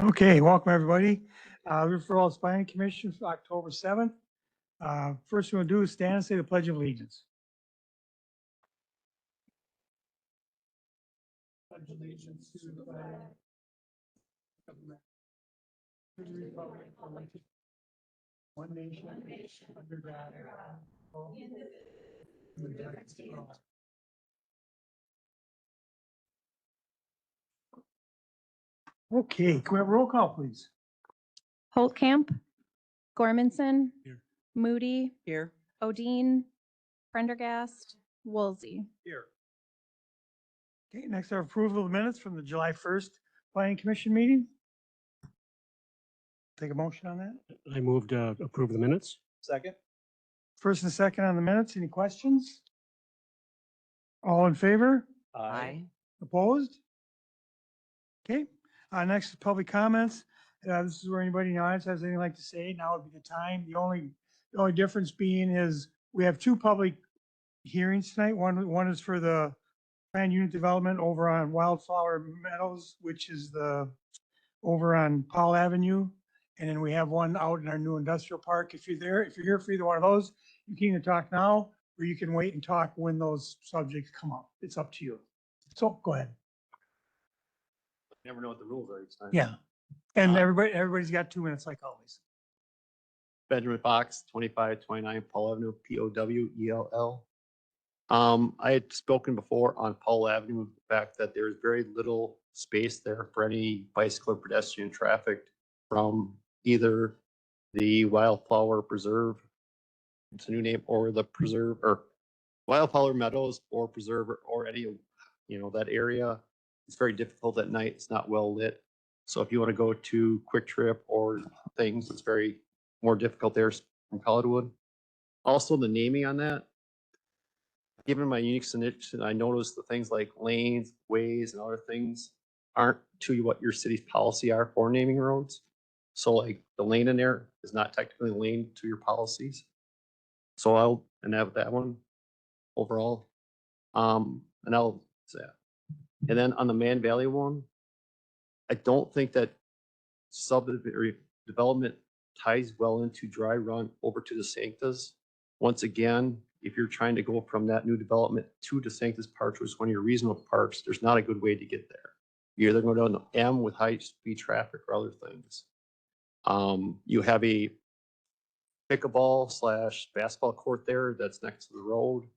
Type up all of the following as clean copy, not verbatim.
Okay, welcome everybody. Referral Planning Commission for October 7th. First we're gonna do is stand and say the Pledge of Allegiance. Pledge allegiance to the flag of America, to the republic for which it- one nation, under God, indivisible. Okay, can we have a roll call, please? Holtkamp, Gormanson, Here. Moody, Here. Odine, Prendergast, Woolsey. Here. Okay, next our approval of the minutes from the July 1st Planning Commission meeting. Take a motion on that? I moved to approve the minutes. Second. First and second on the minutes. Any questions? All in favor? Aye. Opposed? Okay, next is public comments. This is where anybody in the audience has anything like to say, now would be the time. The only difference being is we have two public hearings tonight. One is for the planned unit development over on Wildflower Meadows, which is over on Powell Avenue. And then we have one out in our new industrial park. If you're here for either one of those, you can either talk now or you can wait and talk when those subjects come up. It's up to you. So go ahead. Never know what the rules are each time. Yeah. And everybody's got 2 minutes like always. Benjamin Fox, 2529 Powell Avenue, Powell. I had spoken before on Powell Avenue, the fact that there's very little space there for any bicycle or pedestrian traffic from either the Wildflower Preserve, it's a new name, or the Preserve, or Wildflower Meadows or Preserve, or any, that area. It's very difficult at night. It's not well lit. So if you want to go to Quick Trip or things, it's very more difficult there from Collinwood. Also, the naming on that, given my unique connection, I noticed the things like lanes, ways, and other things aren't to what your city's policy are for naming roads. So like the lane in there is not technically a lane to your policies. So I'll have that one overall. And I'll say that. And then on the Man Valley one, I don't think that development ties well into dry run over to the Sanctus. Once again, if you're trying to go from that new development to the Sanctus Park, which is one of your regional parks, there's not a good way to get there. You're either going down the M with high speed traffic or other things. You have a pickleball / basketball court there that's next to the road.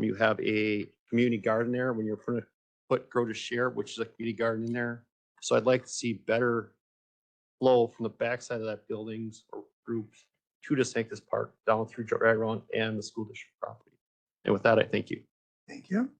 You have a community garden there when you're going to grow to share, which is a community garden in there. So I'd like to see better flow from the backside of that buildings or groups to the Sanctus Park down through dry run and the school district property. And with that, I thank you. Thank you.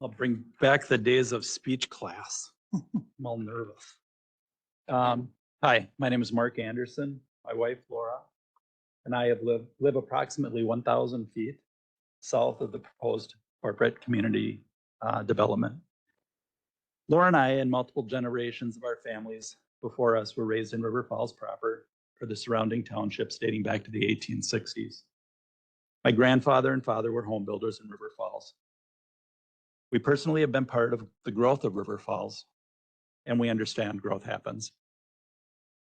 I'll bring back the days of speech class. I'm all nervous. Hi, my name is Mark Anderson. My wife Laura and I live approximately 1,000 feet south of the proposed corporate community development. Laura and I and multiple generations of our families before us were raised in River Falls proper or the surrounding townships dating back to the 1860s. My grandfather and father were home builders in River Falls. We personally have been part of the growth of River Falls, and we understand growth happens.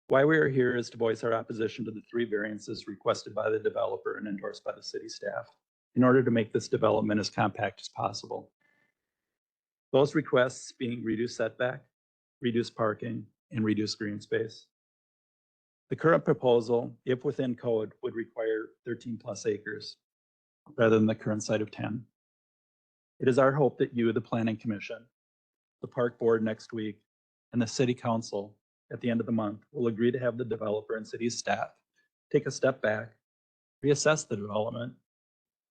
Why we are here is to voice our opposition to the 3 variances requested by the developer and endorsed by the city staff in order to make this development as compact as possible. Those requests being reduced setback, reduced parking, and reduced green space. The current proposal, if within code, would require 13 plus acres rather than the current site of 10. It is our hope that you, the Planning Commission, the Park Board next week, and the City Council at the end of the month will agree to have the developer and city staff take a step back, reassess the development,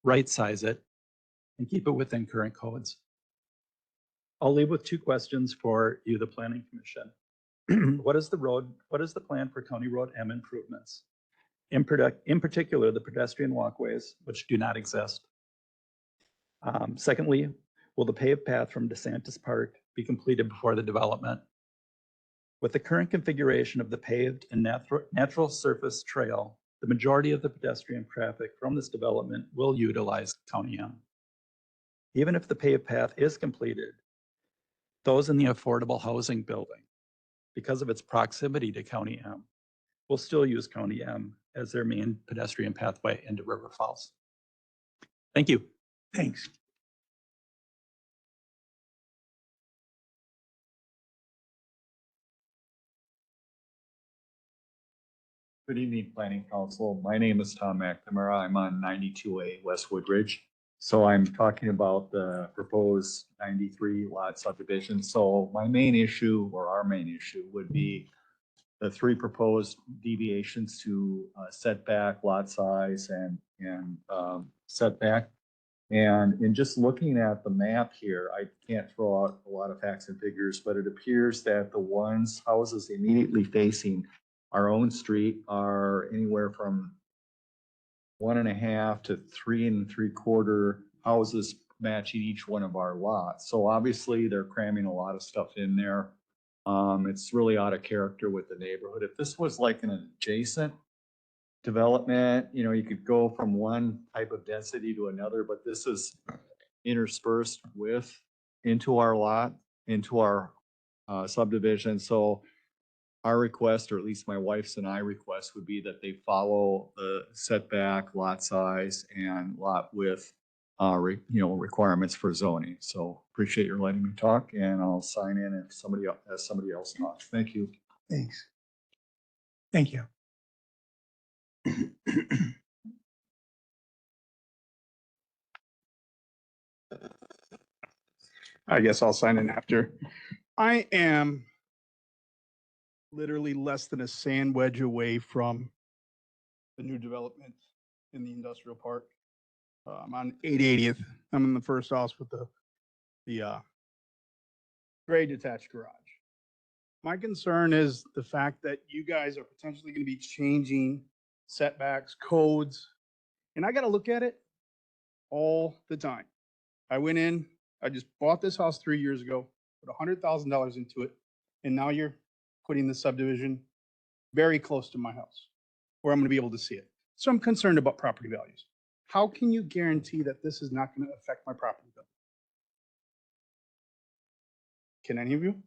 right-size it, and keep it within current codes. I'll leave with 2 questions for you, the Planning Commission. What is the plan for County Road M improvements? In particular, the pedestrian walkways, which do not exist. Secondly, will the paved path from DeSantis Park be completed before the development? With the current configuration of the paved and natural surface trail, the majority of the pedestrian traffic from this development will utilize County M. Even if the paved path is completed, those in the affordable housing building, because of its proximity to County M, will still use County M as their main pedestrian pathway into River Falls. Thank you. Thanks. Good evening, Planning Council. My name is Tom McNamara. I'm on 92A West Woodridge. So I'm talking about the proposed 93 lot subdivision. So my main issue, or our main issue, would be the three proposed deviations to setback, lot size, and setback. And in just looking at the map here, I can't throw out a lot of facts and figures, but it appears that the houses immediately facing our own street are anywhere from 1.5 to 3 3/4 houses matching each one of our lots. So obviously they're cramming a lot of stuff in there. It's really out of character with the neighborhood. If this was like an adjacent development, you could go from one type of density to another, but this is interspersed into our lot, into our subdivision. So our request, or at least my wife's and I request, would be that they follow the setback, lot size, and lot width, requirements for zoning. So appreciate your letting me talk, and I'll sign in if somebody else talks. Thank you. Thanks. Thank you. I guess I'll sign in after. I am literally less than a sand wedge away from the new development in the industrial park. I'm on 880th. I'm in the first house with the gray detached garage. My concern is the fact that you guys are potentially going to be changing setbacks, codes, and I got to look at it all the time. I just bought this house 3 years ago, put $100,000 into it, and now you're putting the subdivision very close to my house where I'm going to be able to see it. So I'm concerned about property values. How can you guarantee that this is not going to affect my property value? Can any of you?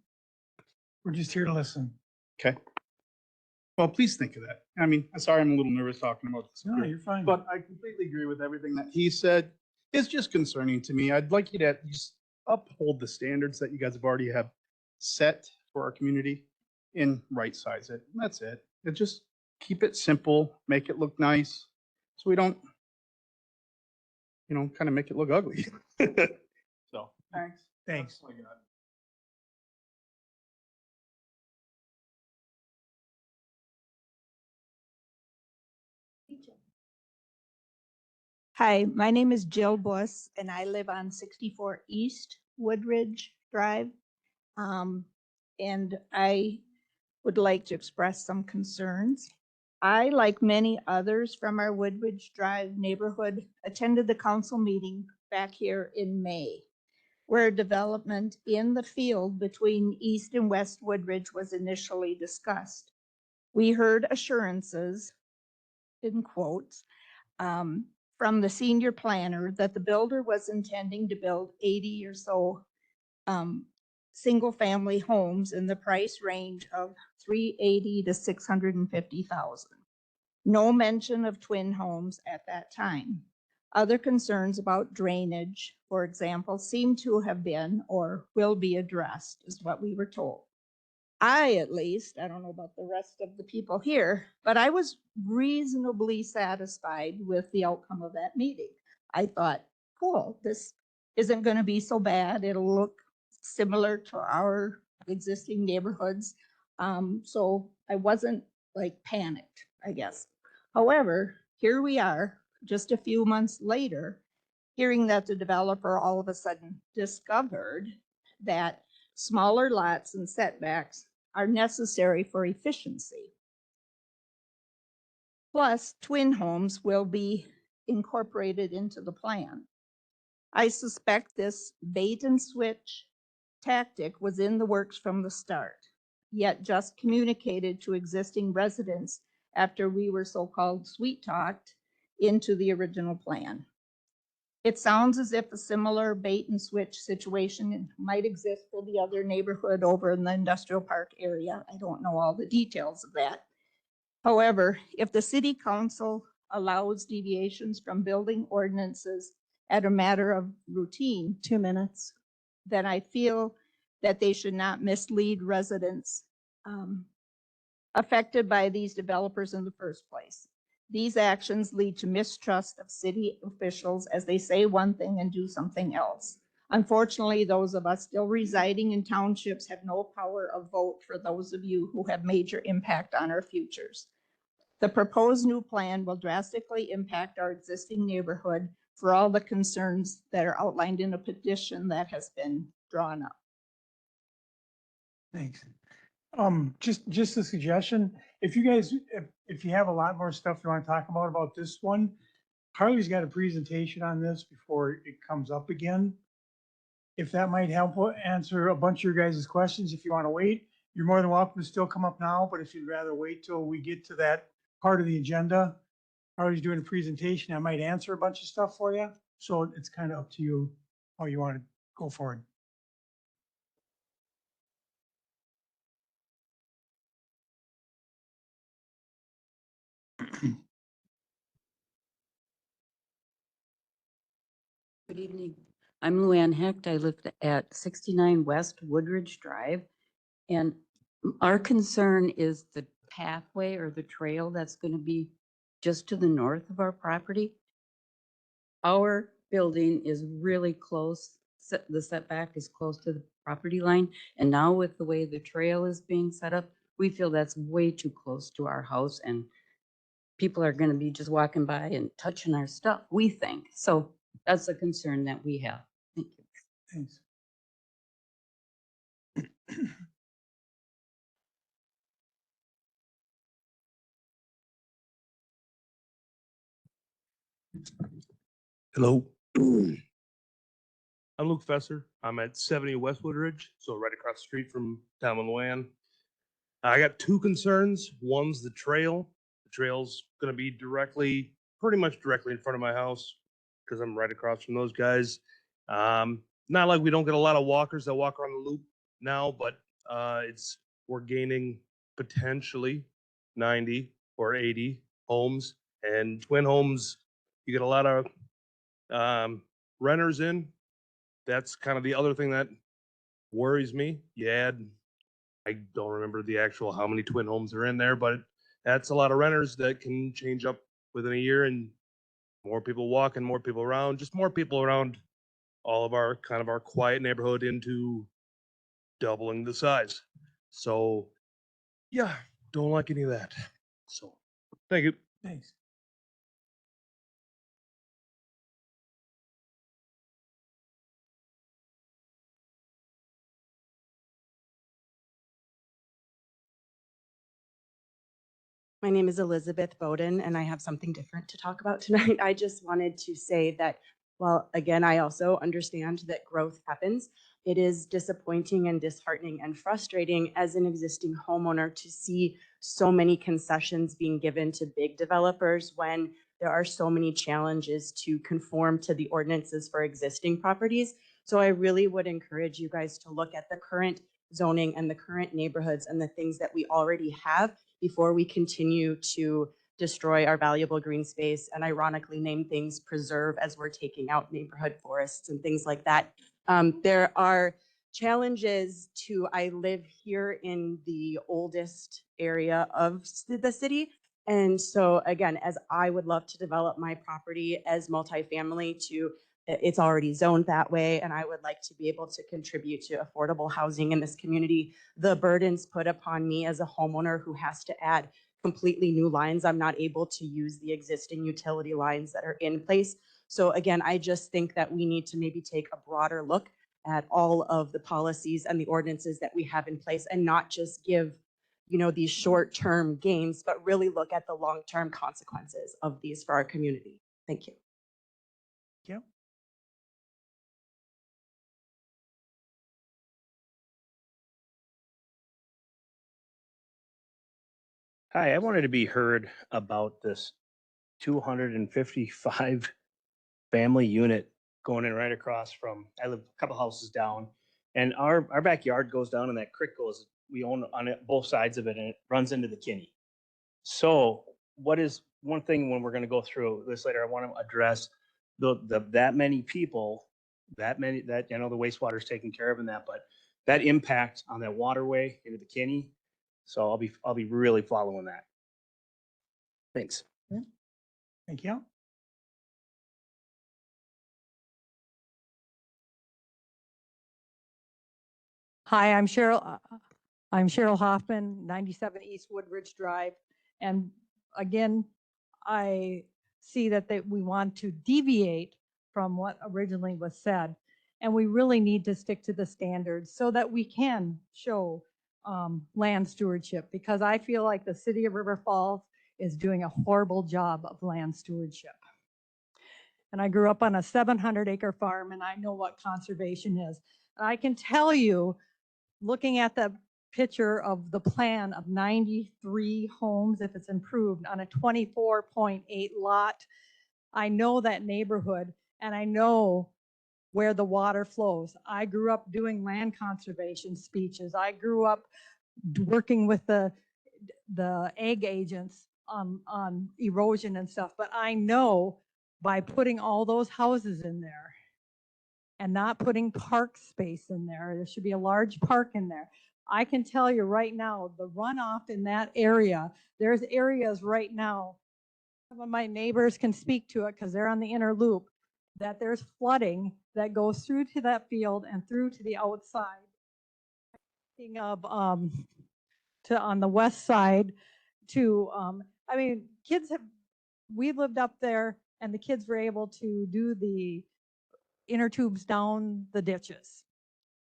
We're just here to listen. Okay. Well, please think of that. I mean, I'm sorry, I'm a little nervous talking about this. No, you're fine. But I completely agree with everything that he said. It's just concerning to me. I'd like you to just uphold the standards that you guys have already have set for our community and right size it. And that's it. And just keep it simple, make it look nice, so we don't, kind of make it look ugly. So, thanks. Thanks. That's all I got. Hi, my name is Jill Buss, and I live on 64 East Woodridge Drive. And I would like to express some concerns. I, like many others from our Woodridge Drive neighborhood, attended the council meeting back here in May, where development in the field between East and West Woodridge was initially discussed. We heard assurances, in quotes, from the senior planner that the builder was intending to build 80 or so single-family homes in the price range of $380,000 to $650,000. No mention of twin homes at that time. Other concerns about drainage, for example, seem to have been or will be addressed, is what we were told. At least, I don't know about the rest of the people here, but I was reasonably satisfied with the outcome of that meeting. I thought, cool, this isn't going to be so bad. It'll look similar to our existing neighborhoods. So I wasn't like panicked, I guess. However, here we are just a few months later, hearing that the developer all of a sudden discovered that smaller lots and setbacks are necessary for efficiency. Plus, twin homes will be incorporated into the plan. I suspect this bait and switch tactic was in the works from the start, yet just communicated to existing residents after we were so-called sweet-talked into the original plan. It sounds as if a similar bait and switch situation might exist for the other neighborhood over in the industrial park area. I don't know all the details of that. However, if the city council allows deviations from building ordinances as a matter of routine, 2 minutes, then I feel that they should not mislead residents affected by these developers in the first place. These actions lead to mistrust of city officials as they say one thing and do something else. Unfortunately, those of us still residing in townships have no power of vote for those of you who have major impact on our futures. The proposed new plan will drastically impact our existing neighborhood for all the concerns that are outlined in a petition that has been drawn up. Thanks. Just a suggestion, if you guys, if you have a lot more stuff you want to talk about this one, Harley's got a presentation on this before it comes up again. If that might help answer a bunch of your guys' questions, if you want to wait, you're more than welcome to still come up now, but if you'd rather wait till we get to that part of the agenda, Harley's doing a presentation, I might answer a bunch of stuff for you. So it's kind of up to you how you want to go forward. Good evening. I'm Luann Hecht. I live at 69 West Woodridge Drive. And our concern is the pathway or the trail that's going to be just to the north of our property. Our building is really close. The setback is close to the property line. And now with the way the trail is being set up, we feel that's way too close to our house and people are going to be just walking by and touching our stuff, we think. So that's a concern that we have. Thank you. Thanks. Hello. I'm Luke Fesser. I'm at 70 West Woodridge, so right across the street from Tom and Luann. I got two concerns. One's the trail. The trail's going to be pretty much directly in front of my house because I'm right across from those guys. Not like we don't get a lot of walkers that walk around the loop now, but we're gaining potentially 90 or 80 homes, and twin homes, you get a lot of renters in. That's kind of the other thing that worries me. I don't remember the actual how many twin homes are in there, but that's a lot of renters that can change up within a year, and more people walking, more people around, just more people around all of our kind of our quiet neighborhood into doubling the size. So yeah, don't like any of that. So thank you. Thanks. My name is Elizabeth Bowden, and I have something different to talk about tonight. I just wanted to say that, well, again, I also understand that growth happens. It is disappointing and disheartening and frustrating as an existing homeowner to see so many concessions being given to big developers when there are so many challenges to conform to the ordinances for existing properties. So I really would encourage you guys to look at the current zoning and the current neighborhoods and the things that we already have before we continue to destroy our valuable green space and ironically name things preserve as we're taking out neighborhood forests and things like that. There are challenges I live here in the oldest area of the city. And so again, as I would love to develop my property as multifamily it's already zoned that way, and I would like to be able to contribute to affordable housing in this community. The burdens put upon me as a homeowner who has to add completely new lines. I'm not able to use the existing utility lines that are in place. So again, I just think that we need to maybe take a broader look at all of the policies and the ordinances that we have in place and not just give, you know, these short-term gains, but really look at the long-term consequences of these for our community. Thank you. Yep. Hi, I wanted to be heard about this 255 family unit going in right across from, I live a couple houses down. And our backyard goes down and that creek goes, we own on it, both sides of it, and it runs into the Kinney. So what is one thing when we're gonna go through this later, I want to address that many people, that I know the wastewater is taken care of in that, but that impact on that waterway into the Kinney. So I'll be really following that. Thanks. Thank you. Hi, I'm Cheryl Hoffman, 97 East Woodridge Drive. And again, I see that we want to deviate from what originally was said. And we really need to stick to the standards so that we can show land stewardship, because I feel like the city of River Falls is doing a horrible job of land stewardship. And I grew up on a 700-acre farm, and I know what conservation is. And I can tell you, looking at the picture of the plan of 93 homes, if it's improved, on a 24.8 lot, I know that neighborhood, and I know where the water flows. I grew up doing land conservation speeches. I grew up working with the ag agents on erosion and stuff, but I know by putting all those houses in there and not putting park space in there should be a large park in there. I can tell you right now, the runoff in that area, there's areas right now, some of my neighbors can speak to it because they're on the inner loop, that there's flooding that goes through to that field and through to the outside. Thinking of on the west side to, I mean, we lived up there and the kids were able to do the inner tubes down the ditches.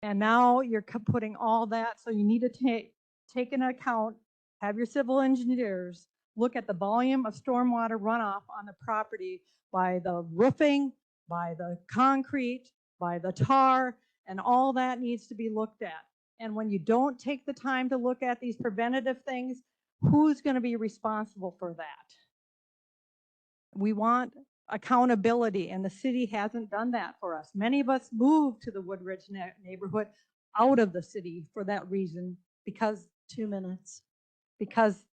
And now you're putting all that, so you need to take into account, have your civil engineers look at the volume of stormwater runoff on the property by the roofing, by the concrete, by the tar, and all that needs to be looked at. And when you don't take the time to look at these preventative things, who's going to be responsible for that? We want accountability, and the city hasn't done that for us. Many of us moved to the Woodridge neighborhood out of the city for that reason, because 2 minutes, because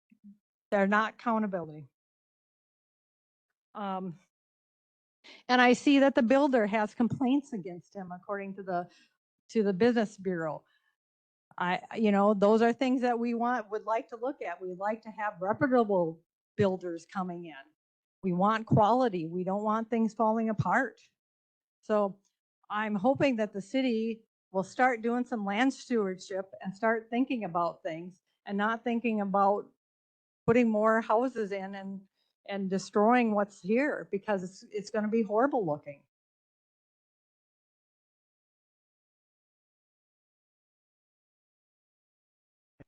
they're not accountability. And I see that the builder has complaints against him, according to the Business Bureau. You know, those are things that we would like to look at. We'd like to have reputable builders coming in. We want quality. We don't want things falling apart. So I'm hoping that the city will start doing some land stewardship and start thinking about things and not thinking about putting more houses in and destroying what's here, because it's going to be horrible looking.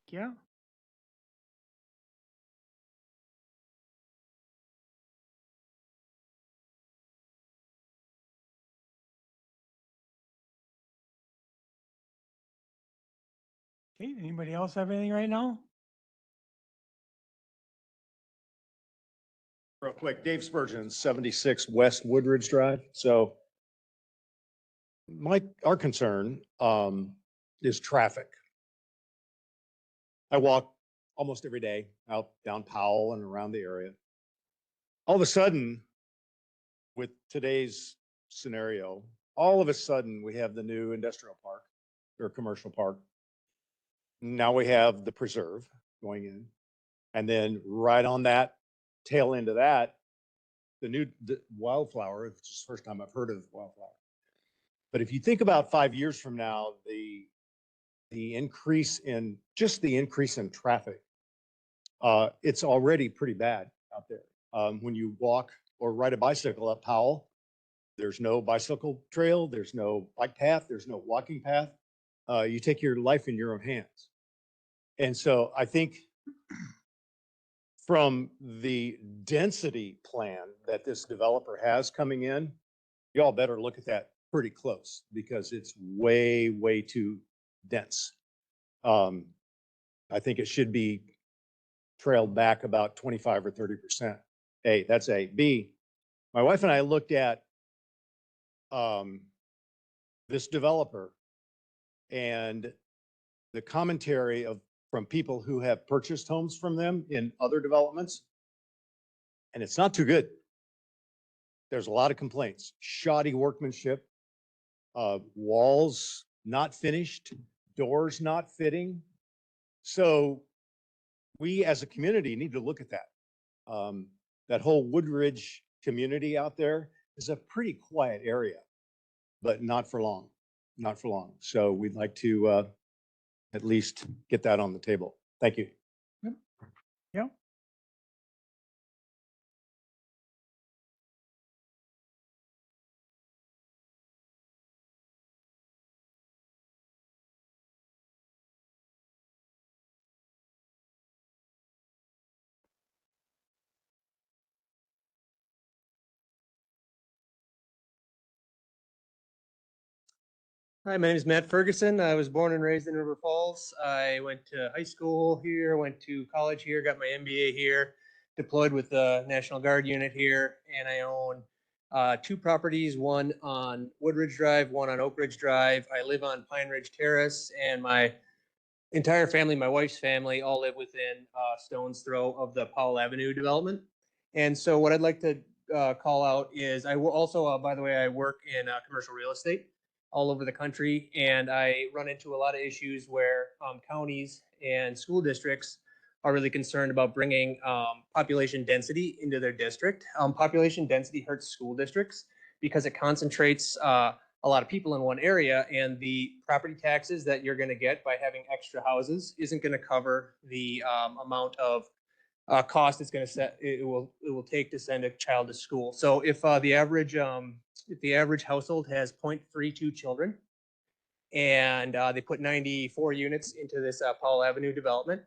Yeah. Okay, anybody else have anything right now? Real quick, Dave Spurgeon, 76 West Woodridge Drive. So our concern is traffic. I walk almost every day out down Powell and around the area. All of a sudden, with today's scenario, all of a sudden we have the new industrial park or commercial park. Now we have the preserve going in. And then right on that tail end of that, the Wildflower, which is the first time I've heard of Wildflower. But if you think about 5 years from now, the increase in traffic, it's already pretty bad out there. When you walk or ride a bicycle up Powell, There's no bicycle trail, there's no bike path, there's no walking path. You take your life in your own hands. And so I think from the density plan that this developer has coming in, y'all better look at that pretty close because it's way, way too dense. I think it should be trailed back about 25 or 30%. A, that's A. B, my wife and I looked at this developer and the commentary from people who have purchased homes from them in other developments, and it's not too good. There's a lot of complaints, shoddy workmanship, walls not finished, doors not fitting. So we as a community need to look at that. That whole Woodridge community out there is a pretty quiet area, but not for long, not for long. So we'd like to at least get that on the table. Thank you. Yeah. Hi, my name is Matt Ferguson. I was born and raised in River Falls. I went to high school here, went to college here, got my MBA here, deployed with the National Guard unit here, and I own 2 properties, one on Woodridge Drive, one on Oak Ridge Drive. I live on Pine Ridge Terrace, and my entire family, my wife's family, all live within stone's throw of the Powell Avenue development. And so what I'd like to call out is I also, by the way, I work in commercial real estate all over the country, and I run into a lot of issues where counties and school districts are really concerned about bringing population density into their district. Population density hurts school districts because it concentrates a lot of people in one area, and the property taxes that you're going to get by having extra houses isn't going to cover the amount of cost it's going to it will take to send a child to school. So if the average household has 0.32 children, and they put 94 units into this Powell Avenue development,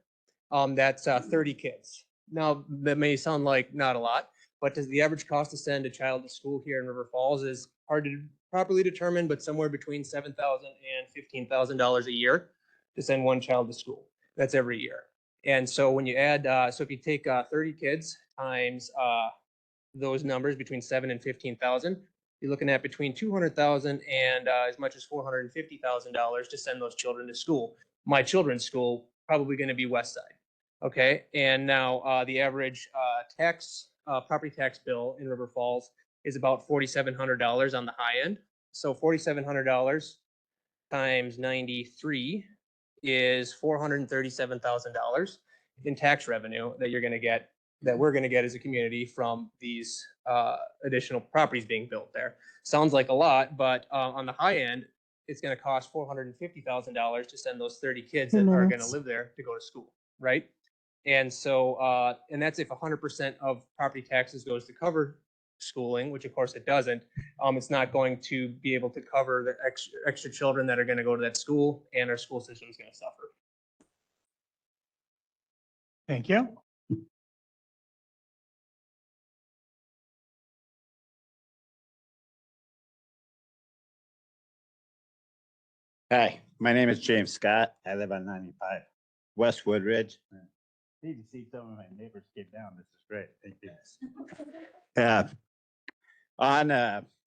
that's 30 kids. Now that may sound like not a lot, but the average cost to send a child to school here in River Falls is hard to properly determine, but somewhere between $7,000 and $15,000 a year to send one child to school. That's every year. And so when you add, so if you take 30 kids times those numbers between 7 and 15,000, you're looking at between 200,000 and as much as $450,000 to send those children to school. My children's school probably going to be West Side. Okay, and now the average property tax bill in River Falls is about $4,700 on the high end. So $4,700 times 93 is $437,000 in tax revenue that you're going to get, that we're going to get as a community from these additional properties being built there. Sounds like a lot, but on the high end, it's going to cost $450,000 to send those 30 kids that are going to live there to go to school, right? And so, and that's if 100% of property taxes goes to cover schooling, which of course it doesn't. It's not going to be able to cover the extra children that are going to go to that school, and our school system is going to suffer. Thank you. Hi, my name is James Scott. I live on 95 West Woodridge. Need to see some of my neighbors get down. This is great. Thank you.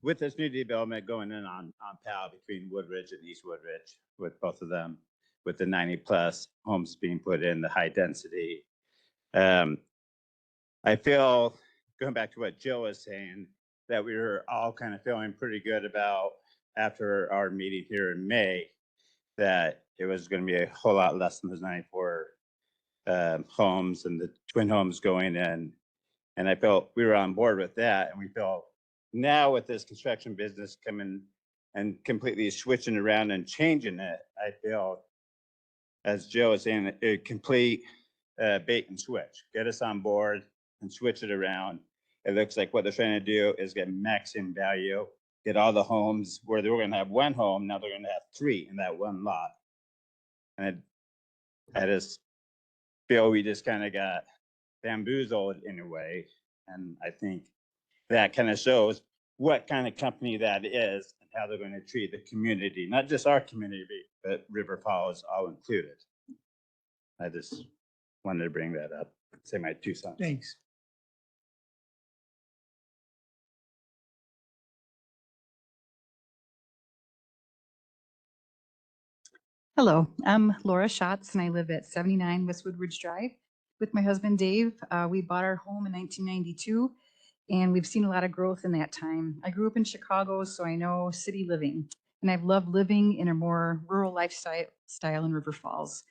With this new development going in on Powell between Woodridge and East Woodridge, with both of them, with the 90+ homes being put in, the high density. I feel, going back to what Jill was saying, that we were all kind of feeling pretty good about after our meeting here in May, that it was going to be a whole lot less than those 94 homes and the twin homes going in. And I felt we were on board with that. And we felt now with this construction business coming and completely switching around and changing it, I feel, as Joe was saying, a complete bait and switch. Get us on board and switch it around. It looks like what they're trying to do is get maximum value, get all the homes where they were gonna have one home, now they're gonna have three in that one lot. And I just feel we just kind of got bamboozled in a way. And I think that kind of shows what kind of company that is and how they're going to treat the community, not just our community, but River Falls all included. I just wanted to bring that up, say my 2 cents. Thanks. Hello, I'm Laura Schatz and I live at 79 Westwood Ridge Drive with my husband Dave. We bought our home in 1992 and we've seen a lot of growth in that time. I grew up in Chicago, so I know city living, and I've loved living in a more rural lifestyle in River Falls.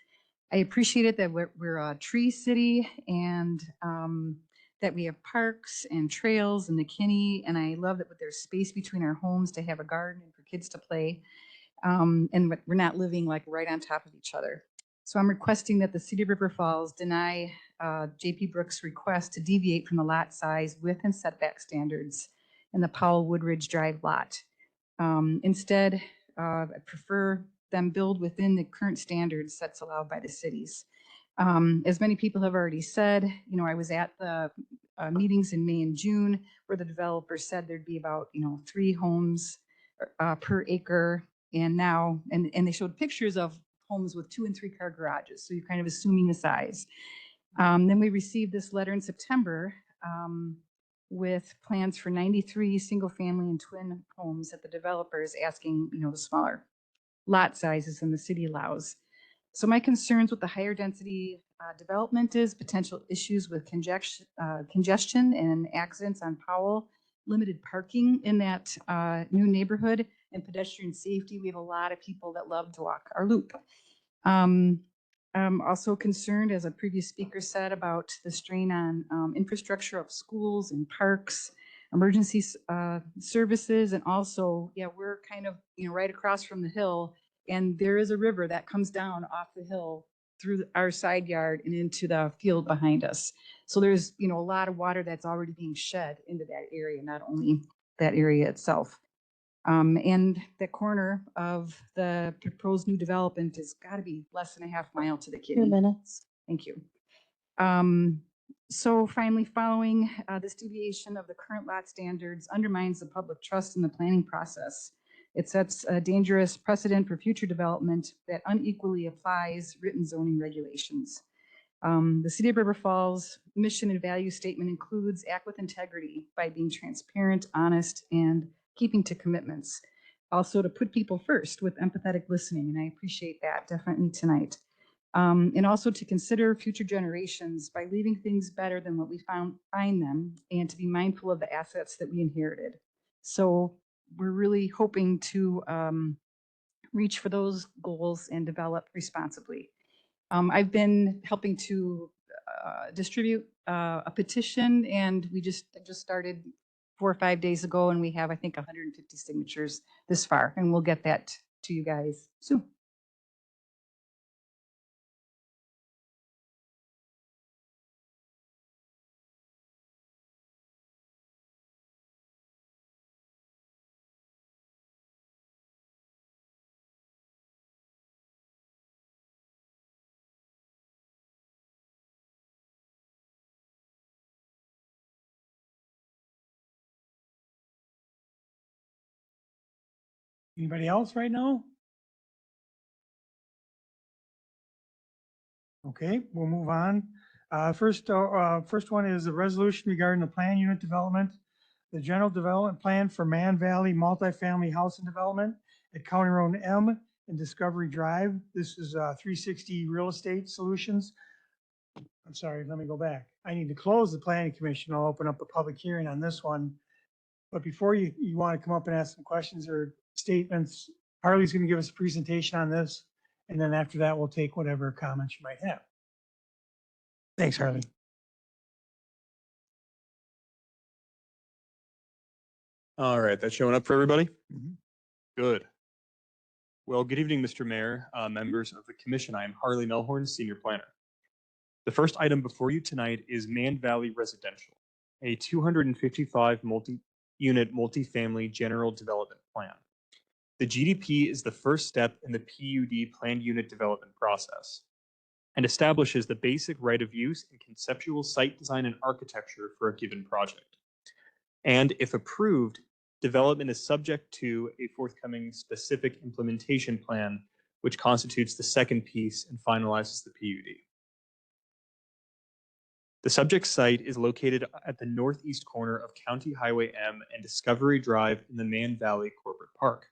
I appreciate it that we're a tree city and that we have parks and trails in the Kinney, and I love that there's space between our homes to have a garden and for kids to play. And we're not living like right on top of each other. So I'm requesting that the City of River Falls deny JP Brooks' request to deviate from the lot size, width, and setback standards in the Powell Woodridge Drive lot. Instead, I prefer them build within the current standards that's allowed by the cities. As many people have already said, you know, I was at the meetings in May and June where the developer said there'd be about, 3 homes per acre. And now, and they showed pictures of homes with 2- and 3-car garages. So you're kind of assuming the size. Then we received this letter in September with plans for 93 single family and twin homes that the developer is asking, the smaller lot sizes than the city allows. So my concerns with the higher density development is potential issues with congestion and accidents on Powell, limited parking in that new neighborhood, and pedestrian safety. We have a lot of people that love to walk our loop. I'm also concerned, as a previous speaker said, about the strain on infrastructure of schools and parks, emergency services, and also, we're kind of, right across from the hill, and there is a river that comes down off the hill through our side yard and into the field behind us. So there's, a lot of water that's already being shed into that area, not only that area itself. And the corner of the proposed new development has got to be less than a half mile to the Kinney. 2 minutes. Thank you. So finally, following this deviation of the current lot standards undermines the public trust in the planning process. It sets a dangerous precedent for future development that unequally applies written zoning regulations. The City of River Falls mission and value statement includes act with integrity by being transparent, honest, and keeping to commitments. Also to put people first with empathetic listening, and I appreciate that definitely tonight. And also to consider future generations by leaving things better than what we find them, and to be mindful of the assets that we inherited. So we're really hoping to reach for those goals and develop responsibly. I've been helping to distribute a petition, and we just started 4 or 5 days ago, and we have, I think, 150 signatures this far, and we'll get that to you guys soon. Anybody else right now? Okay, we'll move on. First one is a resolution regarding the plan unit development, the general development plan for Mann Valley multifamily housing development at County Road M and Discovery Drive. This is 360 Real Estate Solutions. I'm sorry, let me go back. I need to close the planning commission. I'll open up a public hearing on this one. But before you want to come up and ask some questions or statements, Harley's going to give us a presentation on this. And then after that, we'll take whatever comments you might have. Thanks, Harley. All right, that's showing up for everybody? Good. Well, good evening, Mr. Mayor, members of the commission. I am Harley Melhorn, Senior Planner. The first item before you tonight is Mann Valley Residential, a 255 unit multifamily general development plan. The GDP is the first step in the PUD planned unit development process and establishes the basic right of use and conceptual site design and architecture for a given project. And if approved, development is subject to a forthcoming specific implementation plan, which constitutes the second piece and finalizes the PUD. The subject site is located at the northeast corner of County Highway M and Discovery Drive in the Mann Valley Corporate Park.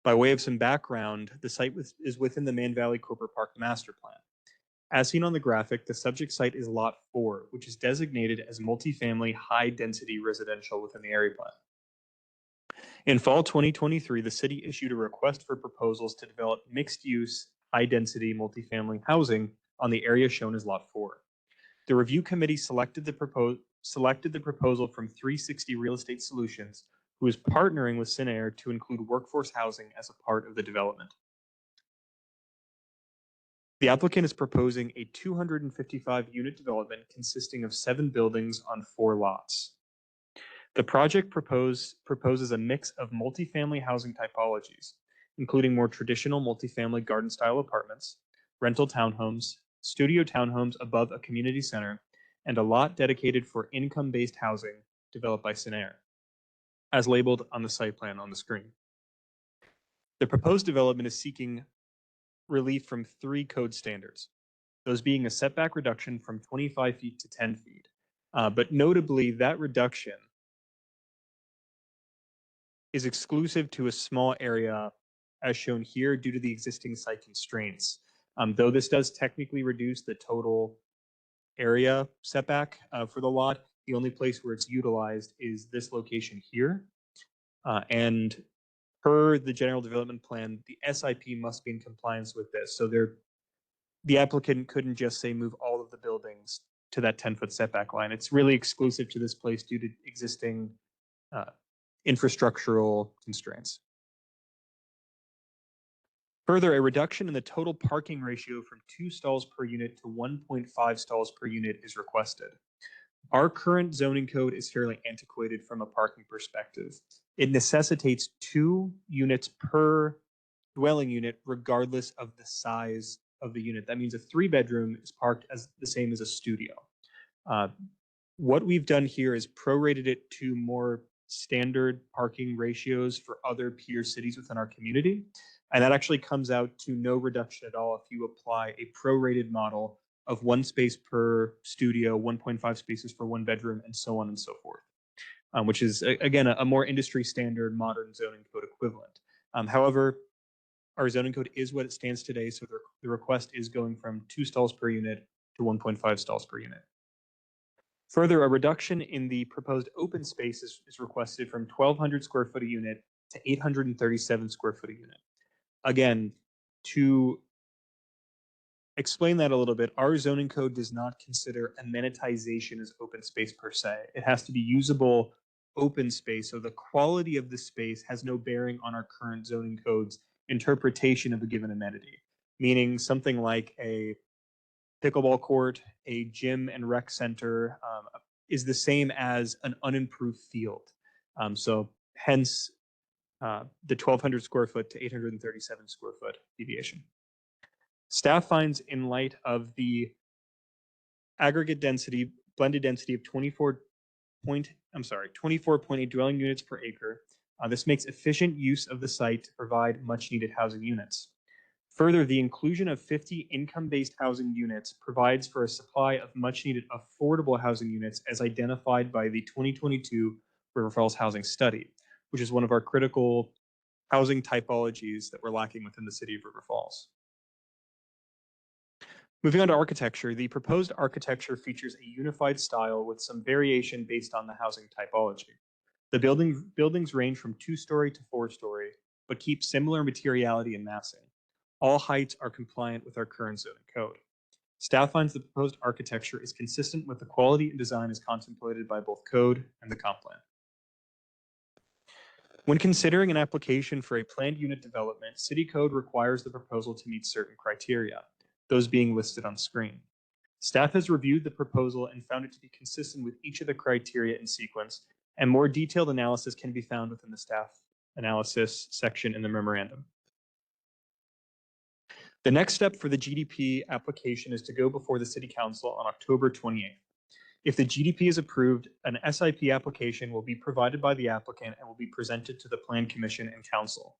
By way of some background, the site is within the Mann Valley Corporate Park Master Plan. As seen on the graphic, the subject site is Lot 4, which is designated as multifamily high-density residential within the area plan. In fall 2023, the city issued a request for proposals to develop mixed-use, high-density multifamily housing on the area shown as Lot 4. The review committee selected the proposal from 360 Real Estate Solutions, who is partnering with Cinnaire to include workforce housing as a part of the development. The applicant is proposing a 255-unit development consisting of 7 buildings on 4 lots. The project proposes a mix of multifamily housing typologies, including more traditional multifamily garden-style apartments, rental townhomes, studio townhomes above a community center, and a lot dedicated for income-based housing developed by Cinnaire, as labeled on the site plan on the screen. The proposed development is seeking relief from 3 code standards, those being a setback reduction from 25 feet to 10 feet. But notably, that reduction is exclusive to a small area as shown here due to the existing site constraints. Though this does technically reduce the total area setback for the lot, the only place where it's utilized is this location here. And per the general development plan, the SIP must be in compliance with this. So the applicant couldn't just say move all of the buildings to that 10-foot setback line. It's really exclusive to this place due to existing infrastructural constraints. Further, a reduction in the total parking ratio from 2 stalls per unit to 1.5 stalls per unit is requested. Our current zoning code is fairly antiquated from a parking perspective. It necessitates 2 units per dwelling unit regardless of the size of the unit. That means a 3-bedroom is parked as the same as a studio. What we've done here is prorated it to more standard parking ratios for other peer cities within our community. And that actually comes out to no reduction at all if you apply a prorated model of 1 space per studio, 1.5 spaces for 1 bedroom, and so on and so forth, which is, again, a more industry standard modern zoning code equivalent. However, our zoning code is what it stands today, so the request is going from 2 stalls per unit to 1.5 stalls per unit. Further, a reduction in the proposed open space is requested from 1,200 square foot a unit to 837 square foot a unit. Again, to explain that a little bit, our zoning code does not consider amenitization as open space per se. It has to be usable open space, so the quality of the space has no bearing on our current zoning code's interpretation of a given amenity, meaning something like a pickleball court, a gym and rec center is the same as an unimproved field. So hence the 1,200 square foot to 837 square foot deviation. Staff finds, in light of the aggregate density, blended density of 24.8 dwelling units per acre, this makes efficient use of the site to provide much needed housing units. Further, the inclusion of 50 income-based housing units provides for a supply of much needed affordable housing units as identified by the 2022 River Falls Housing Study, which is one of our critical housing typologies that we're lacking within the city of River Falls. Moving on to architecture, the proposed architecture features a unified style with some variation based on the housing typology. The buildings range from 2-story to 4-story, but keep similar materiality and massing. All heights are compliant with our current zoning code. Staff finds the proposed architecture is consistent with the quality and design as contemplated by both code and the comp plan. When considering an application for a planned unit development, City Code requires the proposal to meet certain criteria, those being listed on screen. Staff has reviewed the proposal and found it to be consistent with each of the criteria in sequence and more detailed analysis can be found within the staff analysis section in the memorandum. The next step for the GDP application is to go before the City Council on October 28th. If the GDP is approved, an SIP application will be provided by the applicant and will be presented to the Plan Commission and Council.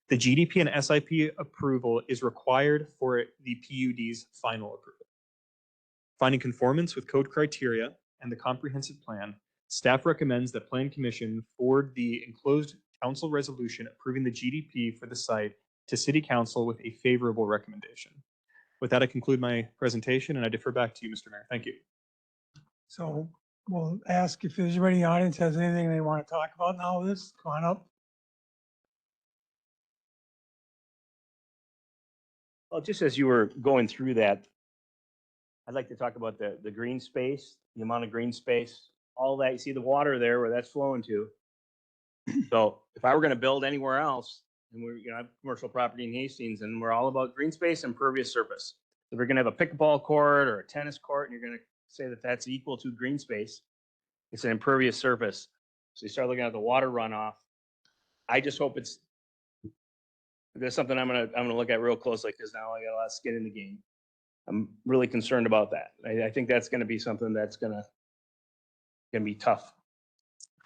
The GDP and SIP approval is required for the PUD's final approval. Finding conformance with code criteria and the comprehensive plan, staff recommends that Plan Commission forward the enclosed council resolution approving the GDP for the site to City Council with a favorable recommendation. With that, I conclude my presentation and I defer back to you, Mr. Mayor. Thank you. So we'll ask if there's anybody in the audience has anything they want to talk about now with this. Come on up. Well, just as you were going through that, I'd like to talk about the green space, the amount of green space, all that. You see the water there where that's flowing to. So if I were going to build anywhere else, and we're have commercial property in Hastings, and we're all about green space and impervious surface. If we're going to have a pickleball court or a tennis court, and you're going to say that that's equal to green space, it's an impervious surface. So you start looking at the water runoff. I just hope there's something I'm gonna look at real closely, because now I got a lot of skin in the game. I'm really concerned about that. I think that's going to be something that's gonna be tough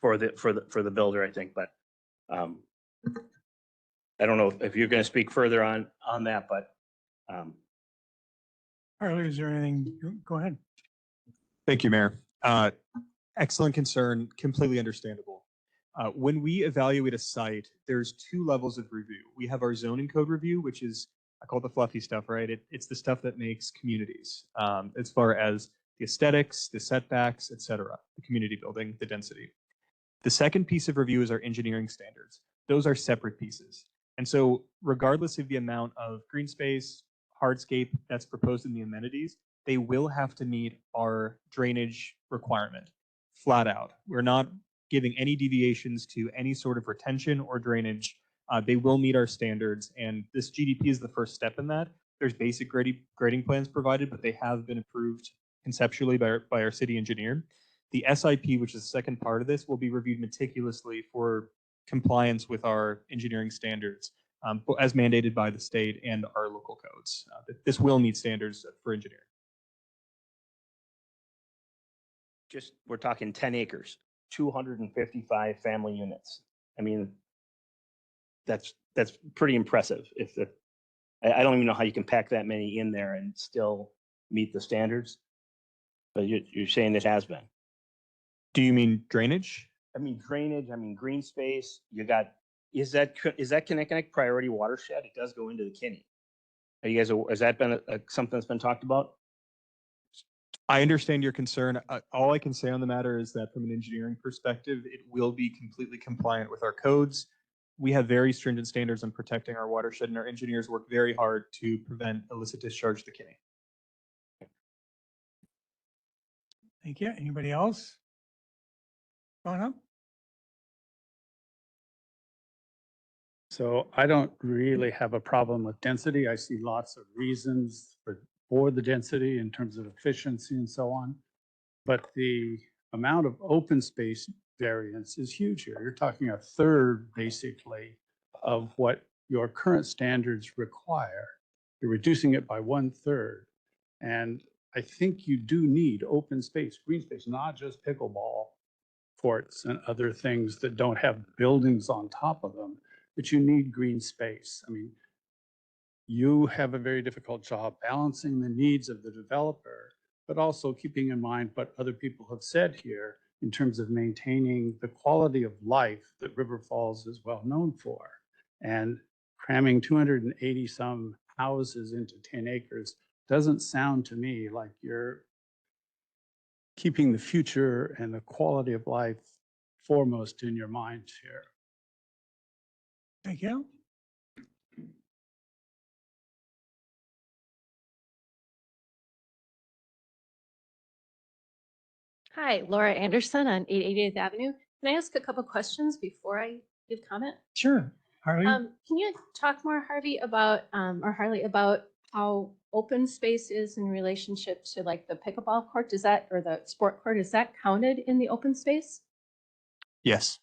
for the builder, I think. But I don't know if you're going to speak further on that, but Harley, is there anything? Go ahead. Thank you, Mayor. Excellent concern, completely understandable. When we evaluate a site, there's two levels of review. We have our zoning code review, which is, I call it the fluffy stuff, right? It's the stuff that makes communities, as far as the aesthetics, the setbacks, et cetera, the community building, the density. The second piece of review is our engineering standards. Those are separate pieces. And so regardless of the amount of green space, hardscape that's proposed in the amenities, they will have to meet our drainage requirement, flat out. We're not giving any deviations to any sort of retention or drainage. They will meet our standards, and this GDP is the first step in that. There's basic grading plans provided, but they have been approved conceptually by our city engineer. The SIP, which is the second part of this, will be reviewed meticulously for compliance with our engineering standards, as mandated by the state and our local codes. This will meet standards for engineering. just, we're talking 10 acres, 255 family units. I mean, that's pretty impressive. I don't even know how you can pack that many in there and still meet the standards. But you're saying it has been. Do you mean drainage? I mean drainage, I mean green space. You got, is that Connecticut priority watershed? It does go into the Kinney. Are you guys, has that been something that's been talked about? I understand your concern. All I can say on the matter is that from an engineering perspective, it will be completely compliant with our codes. We have very stringent standards on protecting our watershed, and our engineers work very hard to prevent illicit discharge to the Kinney. Thank you. Anybody else? Going up? So I don't really have a problem with density. I see lots of reasons for the density in terms of efficiency and so on. But the amount of open space variance is huge here. You're talking a third, basically, of what your current standards require. You're reducing it by 1/3. And I think you do need open space, green space, not just pickleball courts and other things that don't have buildings on top of them, but you need green space. I mean, you have a very difficult job balancing the needs of the developer, but also keeping in mind what other people have said here in terms of maintaining the quality of life that River Falls is well known for. And cramming 280 some houses into 10 acres doesn't sound to me like you're keeping the future and the quality of life foremost in your minds here. Thank you. Hi, Laura Anderson on 888th Avenue. Can I ask a couple questions before I give comment? Sure. Harley? Can you talk more, Harvey, about, or Harley, about how open space is in relationship to like the pickleball court? Does that, or the sport court, is that counted in the open space? Yes.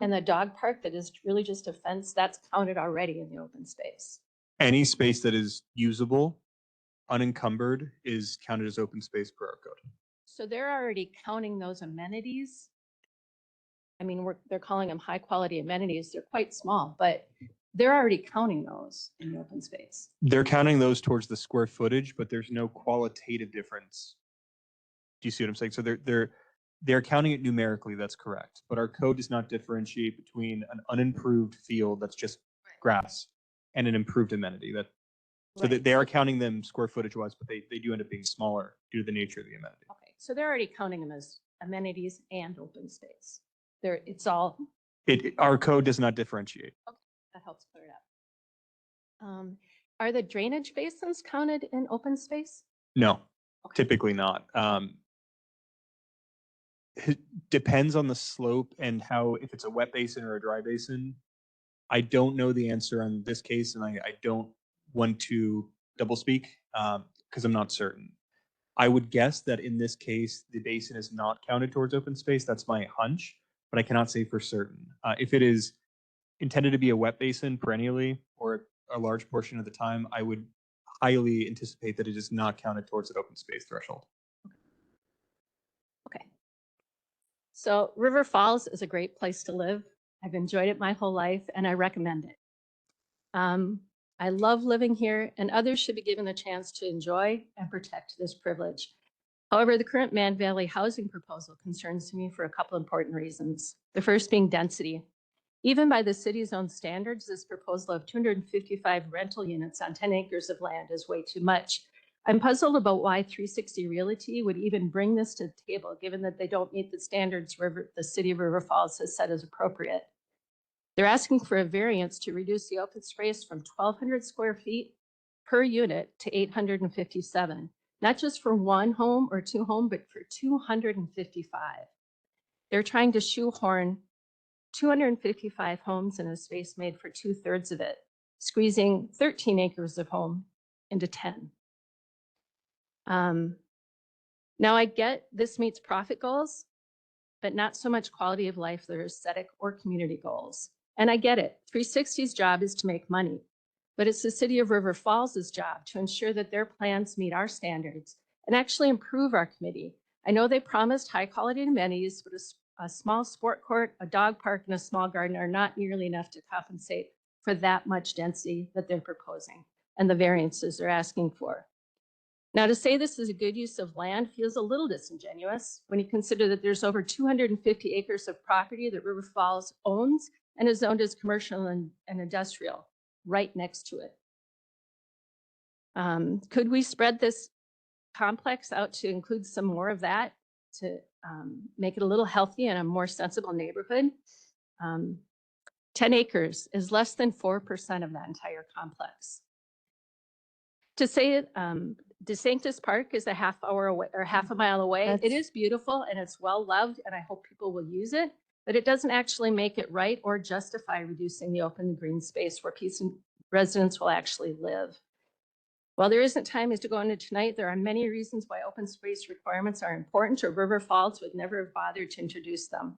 And the dog park that is really just a fence, that's counted already in the open space. Any space that is usable, unencumbered, is counted as open space per our code. So they're already counting those amenities. I mean, they're calling them high quality amenities. They're quite small, but they're already counting those in the open space. They're counting those towards the square footage, but there's no qualitative difference. Do you see what I'm saying? So they're counting it numerically, that's correct. But our code does not differentiate between an unimproved field that's just grass and an improved amenity. So they are counting them square footage wise, but they do end up being smaller due to the nature of the amenity. Okay, so they're already counting them as amenities and open space. It's all. Our code does not differentiate. Okay, that helps clear it up. Are the drainage basins counted in open space? No, typically not. It depends on the slope and how, if it's a wet basin or a dry basin. I don't know the answer on this case, and I don't want to double speak because I'm not certain. I would guess that in this case, the basin is not counted towards open space. That's my hunch, but I cannot say for certain. If it is intended to be a wet basin perennially or a large portion of the time, I would highly anticipate that it is not counted towards an open space threshold. Okay. So River Falls is a great place to live. I've enjoyed it my whole life and I recommend it. I love living here and others should be given the chance to enjoy and protect this privilege. However, the current Mann Valley housing proposal concerns me for a couple important reasons. The first being density. Even by the city's own standards, this proposal of 255 rental units on 10 acres of land is way too much. I'm puzzled about why 360 Realty would even bring this to the table, given that they don't meet the standards the city of River Falls has set as appropriate. They're asking for a variance to reduce the open space from 1,200 square feet per unit to 857, not just for one home or two homes, but for 255. They're trying to shoehorn 255 homes in a space made for 2/3 of it, squeezing 13 acres of home into 10. Now I get this meets profit goals, but not so much quality of life, their aesthetic or community goals. And I get it, 360's job is to make money, but it's the city of River Falls' job to ensure that their plans meet our standards and actually improve our committee. I know they promised high quality amenities, but a small sport court, a dog park, and a small garden are not nearly enough to compensate for that much density that they're proposing and the variances they're asking for. Now, to say this is a good use of land feels a little disingenuous when you consider that there's over 250 acres of property that River Falls owns and is zoned as commercial and industrial right next to it. Could we spread this complex out to include some more of that to make it a little healthy and a more sensible neighborhood? 10 acres is less than 4% of that entire complex. To say DeSanctus Park is a half hour away or half a mile away. It is beautiful and it's well loved and I hope people will use it, but it doesn't actually make it right or justify reducing the open green space where residents will actually live. While there isn't time to go into tonight, there are many reasons why open space requirements are important or River Falls would never have bothered to introduce them.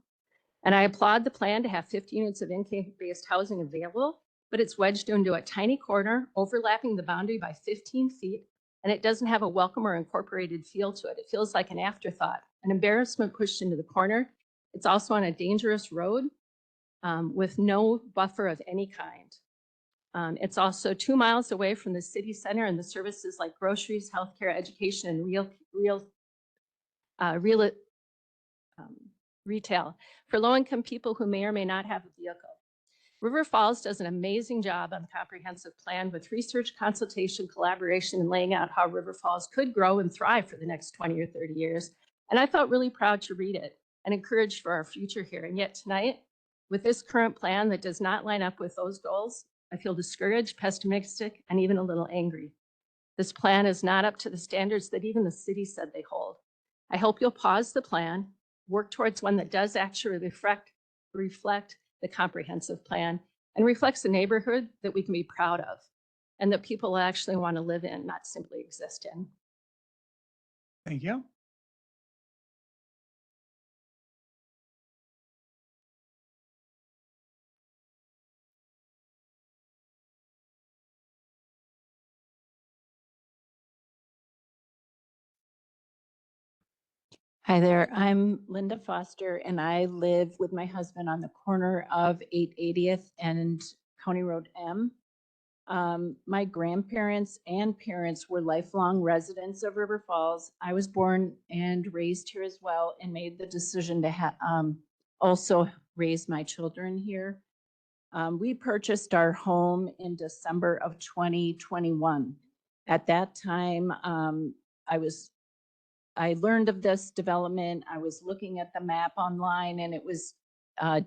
And I applaud the plan to have 50 units of income-based housing available, but it's wedged into a tiny corner overlapping the boundary by 15 feet, and it doesn't have a welcome or incorporated feel to it. It feels like an afterthought, an embarrassment pushed into the corner. It's also on a dangerous road with no buffer of any kind. It's also 2 miles away from the city center and the services like groceries, healthcare, education, and retail for low-income people who may or may not have a vehicle. River Falls does an amazing job on the comprehensive plan with research, consultation, collaboration, and laying out how River Falls could grow and thrive for the next 20 or 30 years. And I felt really proud to read it and encouraged for our future here. And yet tonight, with this current plan that does not line up with those goals, I feel discouraged, pessimistic, and even a little angry. This plan is not up to the standards that even the city said they hold. I hope you'll pause the plan, work towards one that does actually reflect the comprehensive plan and reflects the neighborhood that we can be proud of and that people actually want to live in, not simply exist in. Thank you. Hi there, I'm Linda Foster and I live with my husband on the corner of 880th and County Road M. My grandparents and parents were lifelong residents of River Falls. I was born and raised here as well and made the decision to also raise my children here. We purchased our home in December of 2021. At that time, I learned of this development. I was looking at the map online and it was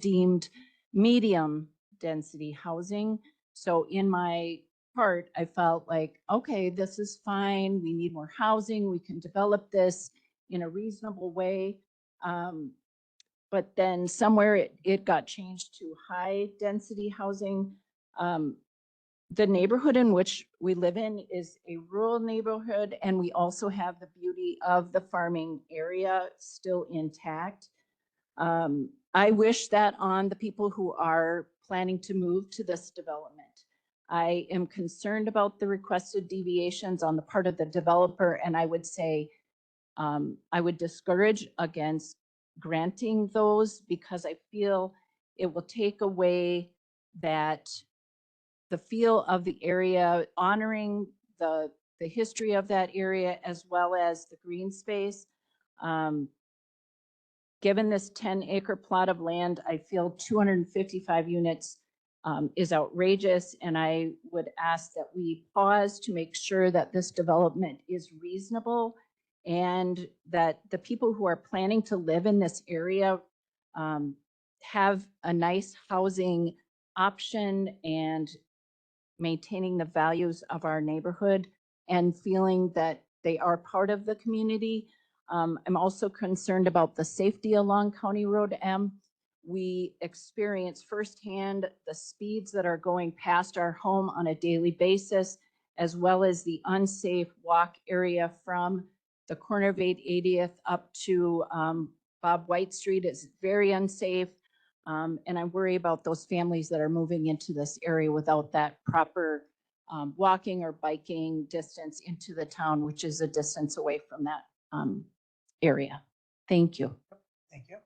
deemed medium density housing. So in my heart, I felt like, okay, this is fine. We need more housing. We can develop this in a reasonable way. But then somewhere it got changed to high density housing. The neighborhood in which we live in is a rural neighborhood, and we also have the beauty of the farming area still intact. I wish that on the people who are planning to move to this development. I am concerned about the requested deviations on the part of the developer, and I would say I would discourage against granting those because I feel it will take away the feel of the area, honoring the history of that area as well as the green space. Given this 10-acre plot of land, I feel 255 units is outrageous, and I would ask that we pause to make sure that this development is reasonable and that the people who are planning to live in this area have a nice housing option and maintaining the values of our neighborhood and feeling that they are part of the community. I'm also concerned about the safety along County Road M. We experience firsthand the speeds that are going past our home on a daily basis, as well as the unsafe walk area from the corner of 880th up to Bob White Street is very unsafe. And I worry about those families that are moving into this area without that proper walking or biking distance into the town, which is a distance away from that area. Thank you. Thank you.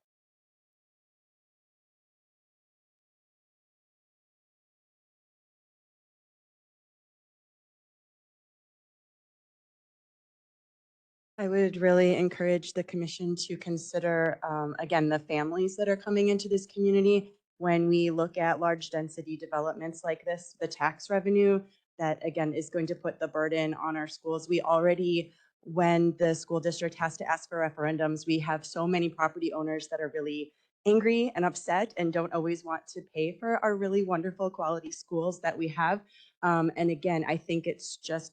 I would really encourage the commission to consider, again, the families that are coming into this community. When we look at large density developments like this, the tax revenue that, again, is going to put the burden on our schools. We already, when the school district has to ask for referendums, we have so many property owners that are really angry and upset and don't always want to pay for our really wonderful quality schools that we have. And again, I think it's just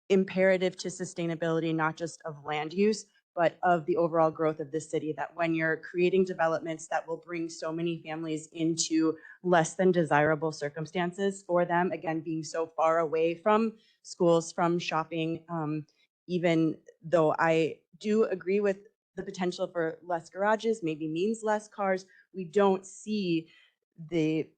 imperative to sustainability, not just of land use, but of the overall growth of the city, that when you're creating developments that will bring so many families into less than desirable circumstances for them, again, being so far away from schools, from shopping, even though I do agree with the potential for less garages, maybe means less cars, we don't see the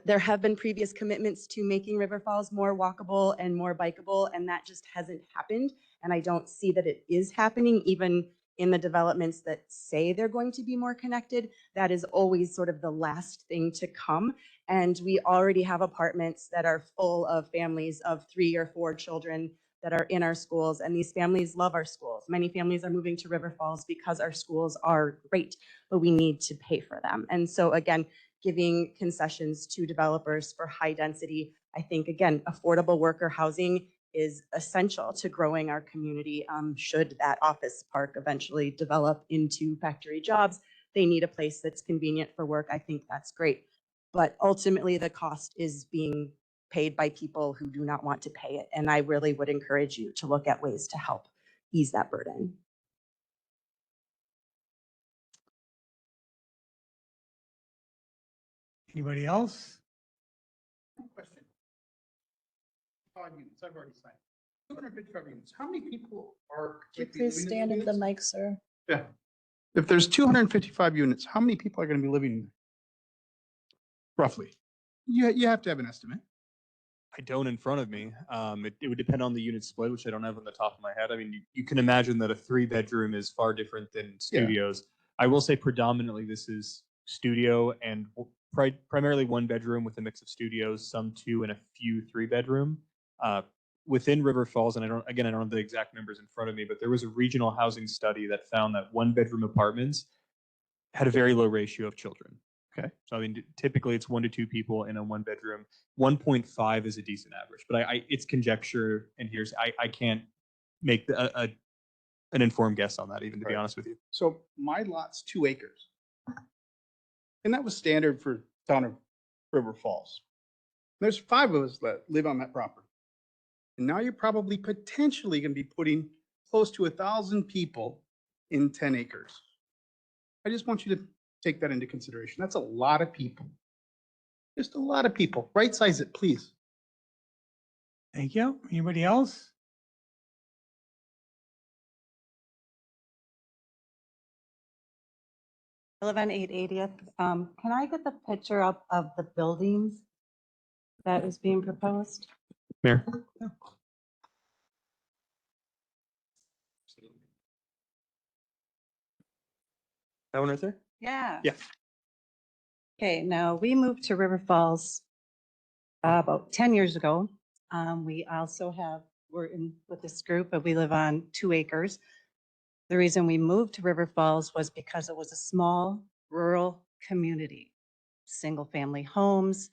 there have been previous commitments to making River Falls more walkable and more bikeable, and that just hasn't happened. And I don't see that it is happening, even in the developments that say they're going to be more connected. That is always sort of the last thing to come. And we already have apartments that are full of families of 3 or 4 children that are in our schools, and these families love our schools. Many families are moving to River Falls because our schools are great, but we need to pay for them. And so again, giving concessions to developers for high density. I think, again, affordable worker housing is essential to growing our community. Should that office park eventually develop into factory jobs, they need a place that's convenient for work. I think that's great. But ultimately, the cost is being paid by people who do not want to pay it. And I really would encourage you to look at ways to help ease that burden. Anybody else? Question. 5 units, I've already signed. 255 units, how many people are? Could you please stand at the mic, sir? Yeah. If there's 255 units, how many people are going to be living in there? Roughly. You have to have an estimate. I don't in front of me. It would depend on the unit split, which I don't have on the top of my head. I mean, you can imagine that a 3-bedroom is far different than studios. I will say predominantly this is studio and primarily 1-bedroom with a mix of studios, some 2 and a few 3-bedroom. Within River Falls, and I don't have the exact numbers in front of me, but there was a regional housing study that found that 1-bedroom apartments had a very low ratio of children. Okay. So I mean, typically it's 1 to 2 people in a 1-bedroom. 1.5 is a decent average, but it's conjecture, and I can't make an informed guess on that, even to be honest with you. So my lot's 2 acres. And that was standard for town of River Falls. There's 5 of us that live on that property. And now you're probably potentially going to be putting close to 1,000 people in 10 acres. I just want you to take that into consideration. That's a lot of people. Just a lot of people. Right size it, please. Thank you. Anybody else? I live on 880th. Can I get the picture up of the buildings that is being proposed? Mayor. That one right there? Yeah. Yeah. Okay, now we moved to River Falls about 10 years ago. We also we're in with this group, but we live on 2 acres. The reason we moved to River Falls was because it was a small rural community, single family homes,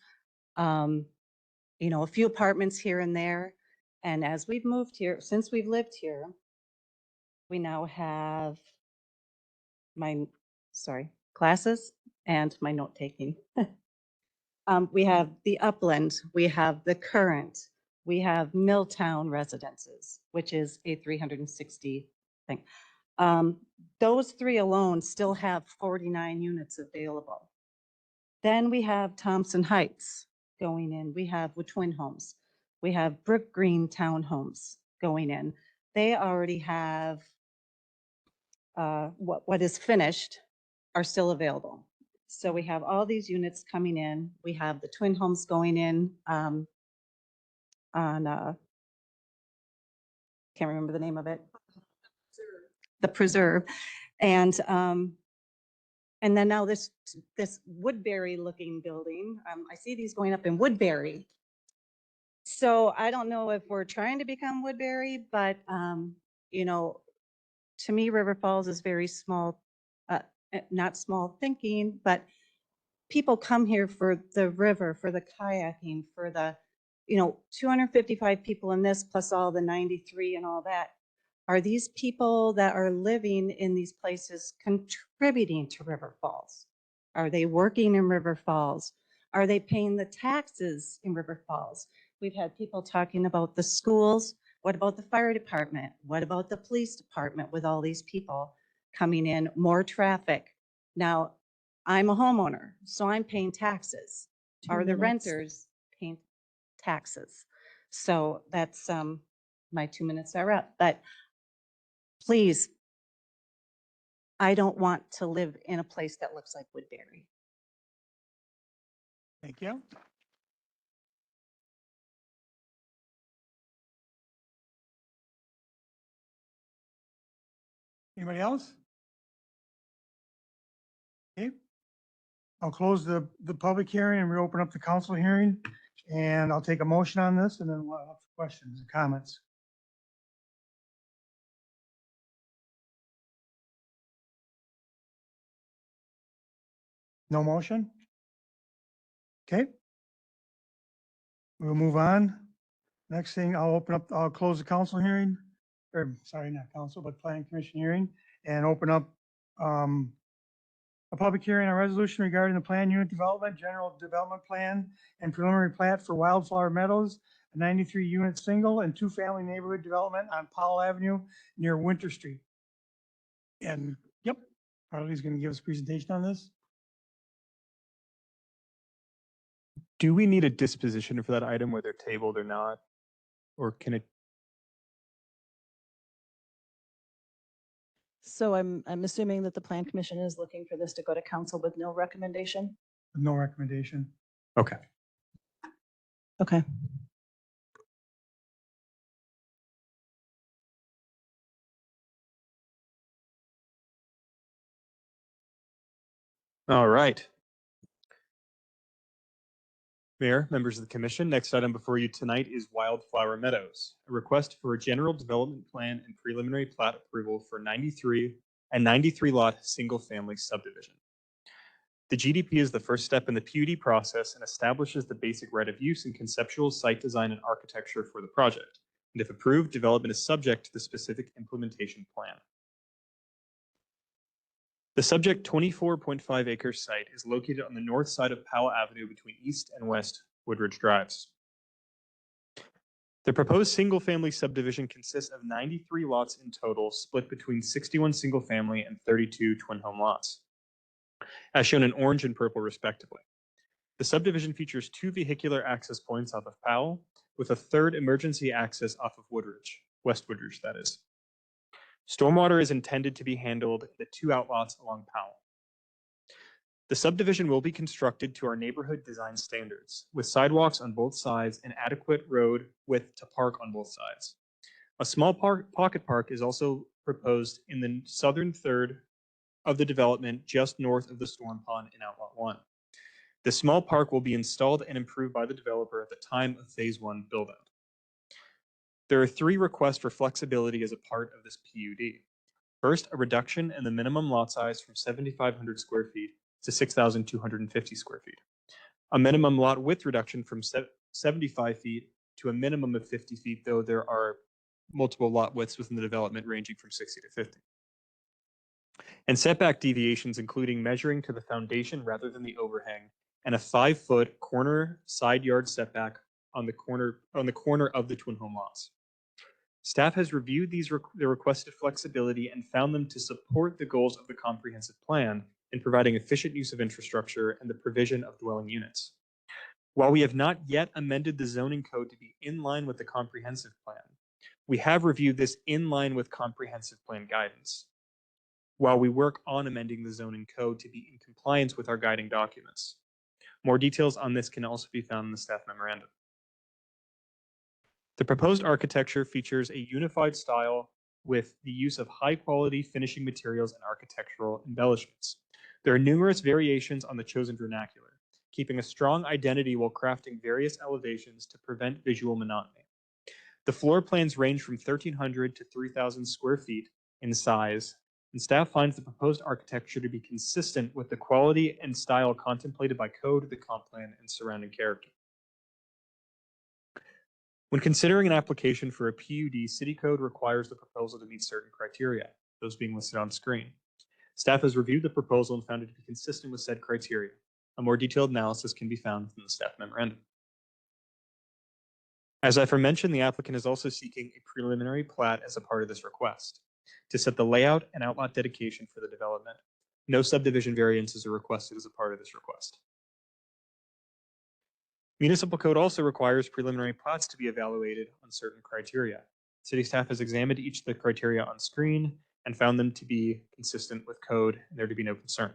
a few apartments here and there. And as we've moved here, since we've lived here, we now have classes and my note taking. We have the Upland, we have the Current, we have Milltown Residences, which is a 360 thing. Those 3 alone still have 49 units available. Then we have Thompson Heights going in. We have with twin homes. We have Brook Green Townhomes going in. They already have what is finished are still available. So we have all these units coming in. We have the twin homes going in on can't remember the name of it. The Preserve. And then now this Woodbury looking building. I see these going up in Woodbury. So I don't know if we're trying to become Woodbury, but to me, River Falls is very small, not small thinking, but people come here for the river, for the kayaking, for the, 255 people in this plus all the 93 and all that. Are these people that are living in these places contributing to River Falls? Are they working in River Falls? Are they paying the taxes in River Falls? We've had people talking about the schools. What about the fire department? What about the police department with all these people coming in, more traffic? Now, I'm a homeowner, so I'm paying taxes. 2 Are the minutes. renters paying taxes? So that's my 2 minutes are up. But please, I don't want to live in a place that looks like Woodbury. Thank you. Anybody else? Okay. I'll close the public hearing and reopen up the council hearing. And I'll take a motion on this and then we'll have questions and comments. No motion? Okay. We'll move on. Next thing, I'll close the council hearing, or sorry, not council, but planning commission hearing, and open up a public hearing on resolution regarding the plan unit development, general development plan, and preliminary plat for Wildflower Meadows, a 93 unit single and 2-family neighborhood development on Powell Avenue near Winter Street. And yep, Harley's going to give us a presentation on this. Do we need a disposition for that item, whether tabled or not? Or can it? So I'm assuming that the plan commission is looking for this to go to council with no recommendation? No recommendation. Okay. Okay. All right. Mayor, members of the commission, next item before you tonight is Wildflower Meadows, a request for a general development plan and preliminary plat approval for 93 and 93 lot single family subdivision. The GDP is the first step in the PUD process and establishes the basic right of use and conceptual site design and architecture for the project. And if approved, development is subject to the specific implementation plan. The subject 24.5 acre site is located on the north side of Powell Avenue between East and West Woodridge Drives. The proposed single-family subdivision consists of 93 lots in total, split between 61 single-family and 32 twin-home lots, as shown in orange and purple respectively. The subdivision features 2 vehicular access points off of Powell, with a 3rd emergency access off of Woodridge, West Woodridge that is. Stormwater is intended to be handled at the 2 outlots along Powell. The subdivision will be constructed to our neighborhood design standards, with sidewalks on both sides and adequate road width to park on both sides. A small pocket park is also proposed in the southern third of the development just north of the storm pond in Outlot 1. The small park will be installed and improved by the developer at the time of Phase 1 build-out. There are 3 requests for flexibility as a part of this PUD. First, a reduction in the minimum lot size from 7,500 square feet to 6,250 square feet. A minimum lot width reduction from 75 feet to a minimum of 50 feet, though there are multiple lot widths within the development ranging from 60 to 50. And setback deviations, including measuring to the foundation rather than the overhang, and a 5-foot corner side yard setback on the corner of the twin home lots. Staff has reviewed the requested flexibility and found them to support the goals of the comprehensive plan in providing efficient use of infrastructure and the provision of dwelling units. While we have not yet amended the zoning code to be in line with the comprehensive plan, we have reviewed this in line with comprehensive plan guidance, while we work on amending the zoning code to be in compliance with our guiding documents. More details on this can also be found in the staff memorandum. The proposed architecture features a unified style with the use of high-quality finishing materials and architectural embellishments. There are numerous variations on the chosen vernacular, keeping a strong identity while crafting various elevations to prevent visual monotony. The floor plans range from 1,300 to 3,000 square feet in size, and staff finds the proposed architecture to be consistent with the quality and style contemplated by code, the comp plan, and surrounding character. When considering an application for a PUD, City Code requires the proposal to meet certain criteria, those being listed on screen. Staff has reviewed the proposal and found it to be consistent with said criteria. A more detailed analysis can be found within the staff memorandum. As I've mentioned, the applicant is also seeking a preliminary plat as a part of this request to set the layout and outlot dedication for the development. No subdivision variances are requested as a part of this request. Municipal code also requires preliminary plats to be evaluated on certain criteria. City staff has examined each of the criteria on screen and found them to be consistent with code and there to be no concern.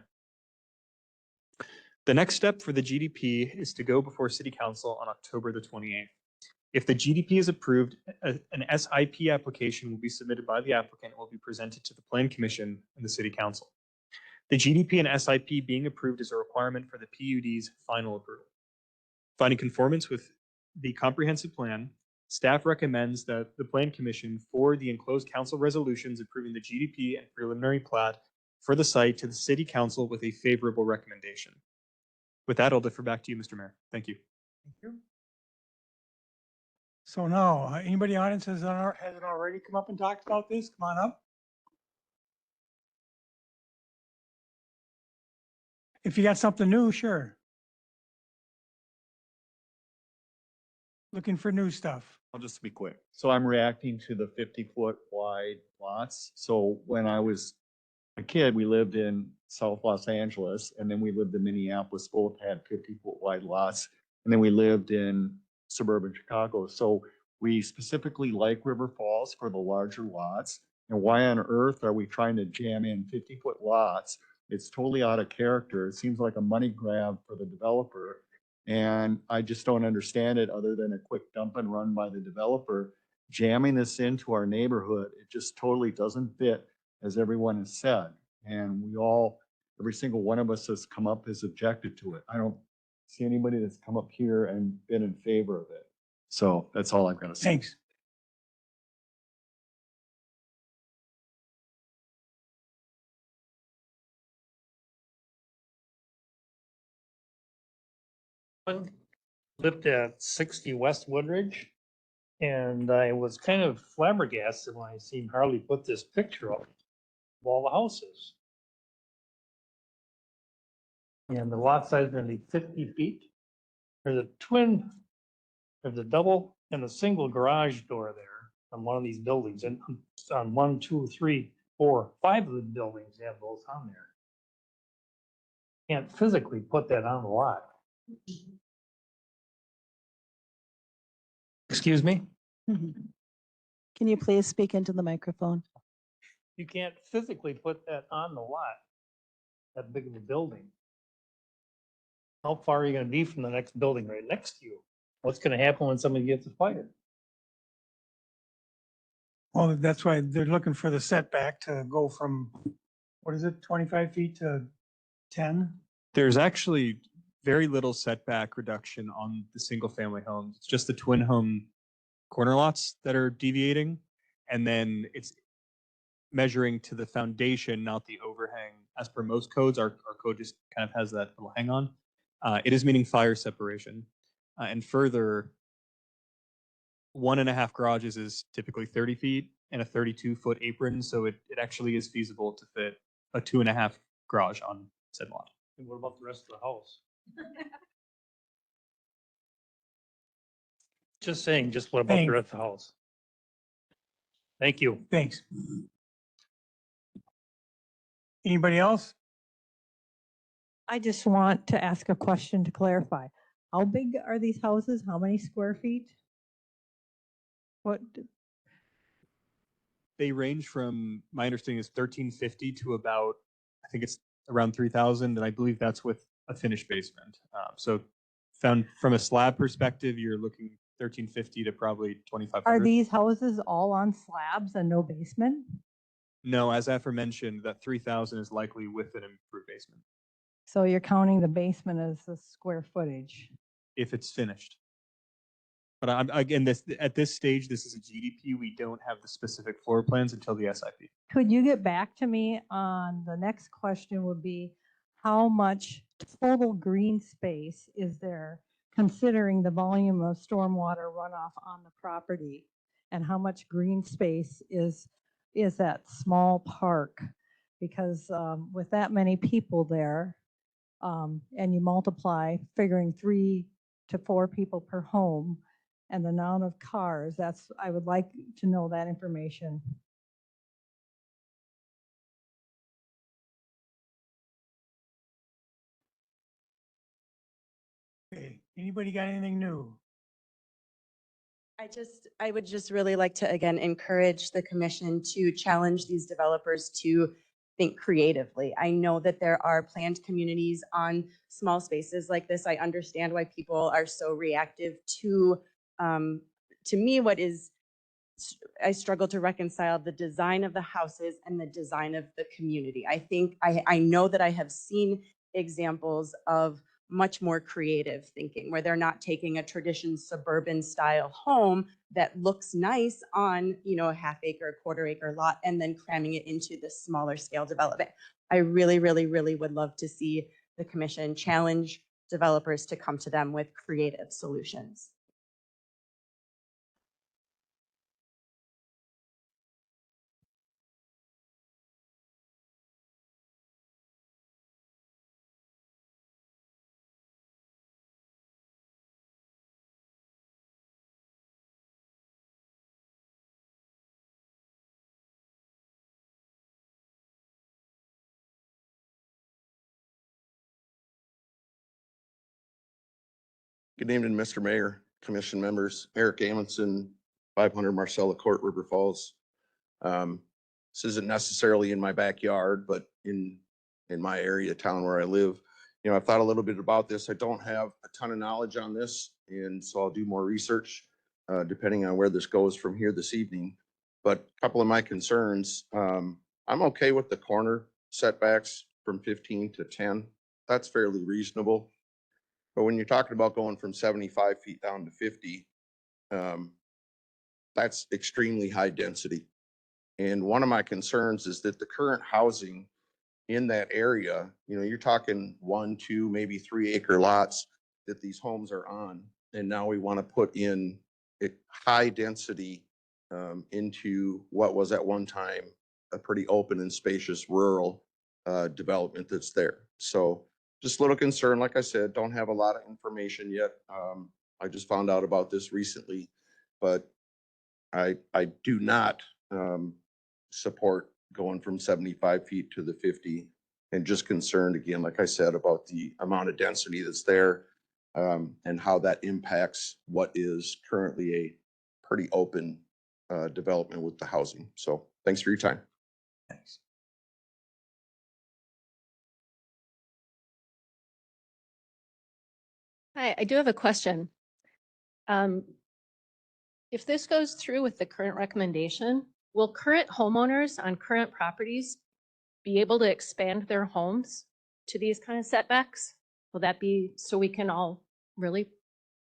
The next step for the GDP is to go before City Council on October the 28th. If the GDP is approved, an SIP application will be submitted by the applicant and will be presented to the Plan Commission and the City Council. The GDP and SIP being approved is a requirement for the PUD's final approval. Finding conformance with the comprehensive plan, staff recommends that the Plan Commission forward the enclosed council resolutions approving the GDP and preliminary plat for the site to the City Council with a favorable recommendation. With that, I'll defer back to you, Mr. Mayor. Thank you. Thank you. So now, anybody in the audience hasn't already come up and talked about this? Come on up. If you got something new, sure. Looking for new stuff. I'll just be quick. So I'm reacting to the 50-foot wide lots. So when I was a kid, we lived in South Los Angeles, and then we lived in Minneapolis. Both had 50-foot wide lots. And then we lived in suburban Chicago. So we specifically like River Falls for the larger lots. And why on earth are we trying to jam in 50-foot lots? It's totally out of character. It seems like a money grab for the developer. And I just don't understand it other than a quick dump and run by the developer. Jamming this into our neighborhood, it just totally doesn't fit, as everyone has said. And we all every single one of us has come up has objected to it. I don't see anybody that's come up here and been in favor of it. So that's all I'm gonna say. Thanks. Lived at 60 West Woodridge, and I was kind of flabbergasted when I seen Harley put this picture up of all the houses. And the lot size is gonna be 50 feet. There's a double and a single garage door there on one of these buildings, and on 1, 2, 3, 4, 5 of the buildings have those on there. Can't physically put that on the lot. Excuse me? Can you please speak into the microphone? You can't physically put that on the lot, that big of a building. How far are you gonna be from the next building right next to you? What's gonna happen when somebody gets a fire? Well, that's why they're looking for the setback to go from, what is it, 25 feet to 10? There's actually very little setback reduction on the single family homes. It's just the twin home corner lots that are deviating. And then it's measuring to the foundation, not the overhang. As per most codes, our code just kind of has that little hang on. It is meaning fire separation. And further, 1.5 garages is typically 30 feet and a 32-foot apron. So it actually is feasible to fit a 2.5 garage on said lot. And what about the rest of the house? Just saying, just what about the Thanks. rest of the house? Thank you. Thanks. Anybody else? I just want to ask a question to clarify. How big are these houses? How many square feet? What, They range from, my understanding is 1,350 to about, I think it's around 3,000, and I believe that's with a finished basement. So found from a slab perspective, you're looking 1,350 to probably 2,500. are these houses all on slabs and no basement? No, as aforementioned, that 3,000 is likely with an improved basement So you're counting the basement as the square footage? if it's finished. But again, at this stage, this is a GDP. We don't have the specific floor plans until the SIP. Could you get back to me on the next question would be, how much total green space is there considering the volume of stormwater runoff on the property? And how much green space is that small park? Because with that many people there, and you multiply, figuring 3 to 4 people per home, and the amount of cars, I would like to know that information. Okay, anybody got anything new? I would just really like to, again, encourage the commission to challenge these developers to think creatively. I know that there are planned communities on small spaces like this. I understand why people are so reactive to me, I struggle to reconcile the design of the houses and the design of the community. I know that I have seen examples of much more creative thinking where they're not taking a traditional suburban style home that looks nice on, a half-acre, quarter-acre lot and then cramming it into this smaller scale development. I really, really, really would love to see the commission challenge developers to come to them with creative solutions. Good evening, Mr. Mayor, Commission members, Eric Amundson, 500 Marcella Court, River Falls. This isn't necessarily in my backyard, but in my area, town where I live. I've thought a little bit about this. I don't have a ton of knowledge on this, and so I'll do more research depending on where this goes from here this evening. But a couple of my concerns, I'm okay with the corner setbacks from 15 to 10. That's fairly reasonable. But when you're talking about going from 75 feet down to 50, that's extremely high density. And one of my concerns is that the current housing in that area, you know, you're talking 1, 2, maybe 3 acre lots that these homes are on. And now we want to put in a high density into what was at one time a pretty open and spacious rural development that's there. So just a little concerned, like I said, don't have a lot of information yet. I just found out about this recently, but I do not support going from 75 feet to the 50, and just concerned again, like I said, about the amount of density that's there and how that impacts what is currently a pretty open development with the housing. So thanks for your time. Thanks. Hi, I do have a question. If this goes through with the current recommendation, will current homeowners on current properties be able to expand their homes to these kind of setbacks? Will that be so we can all really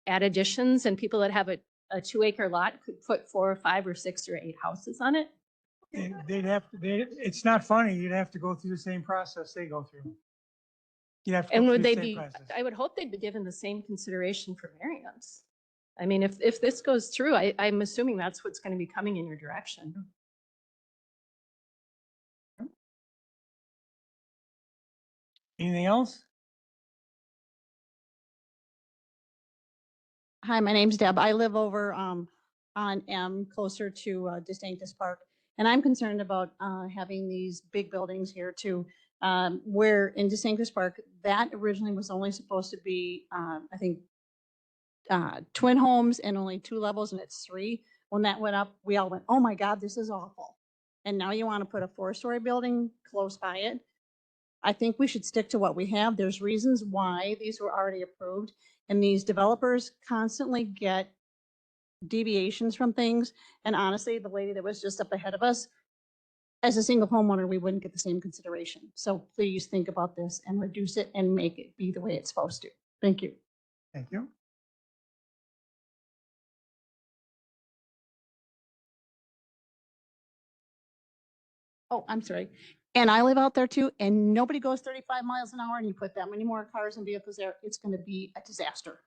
add additions, and people that have a 2 acre lot could put 4 or 5 or 6 or 8 houses on it? They'd have to, it's not funny. You'd have to go through the same process they go through. You'd have to And go would through they the same be, process. I would hope they'd be given the same consideration for variance. I mean, if this goes through, I'm assuming that's what's going to be coming in your direction. Anything else? Hi, my name's Deb. I live over on M, closer to Distinctus Park. And I'm concerned about having these big buildings here too. Where in Distinctus Park, that originally was only supposed to be, I think, twin homes and only 2 levels, and it's 3. When that went up, we all went, oh my God, this is awful. And now you want to put a 4-story building close by it. I think we should stick to what we have. There's reasons why these were already approved, and these developers constantly get deviations from things. And honestly, the lady that was just up ahead of us, as a single homeowner, we wouldn't get the same consideration. So please think about this and reduce it and make it be the way it's supposed to. Thank you. Thank you. Oh, I'm sorry. And I live out there too, and nobody goes 35 miles an hour, and you put that many more cars and vehicles there, it's going to be a disaster.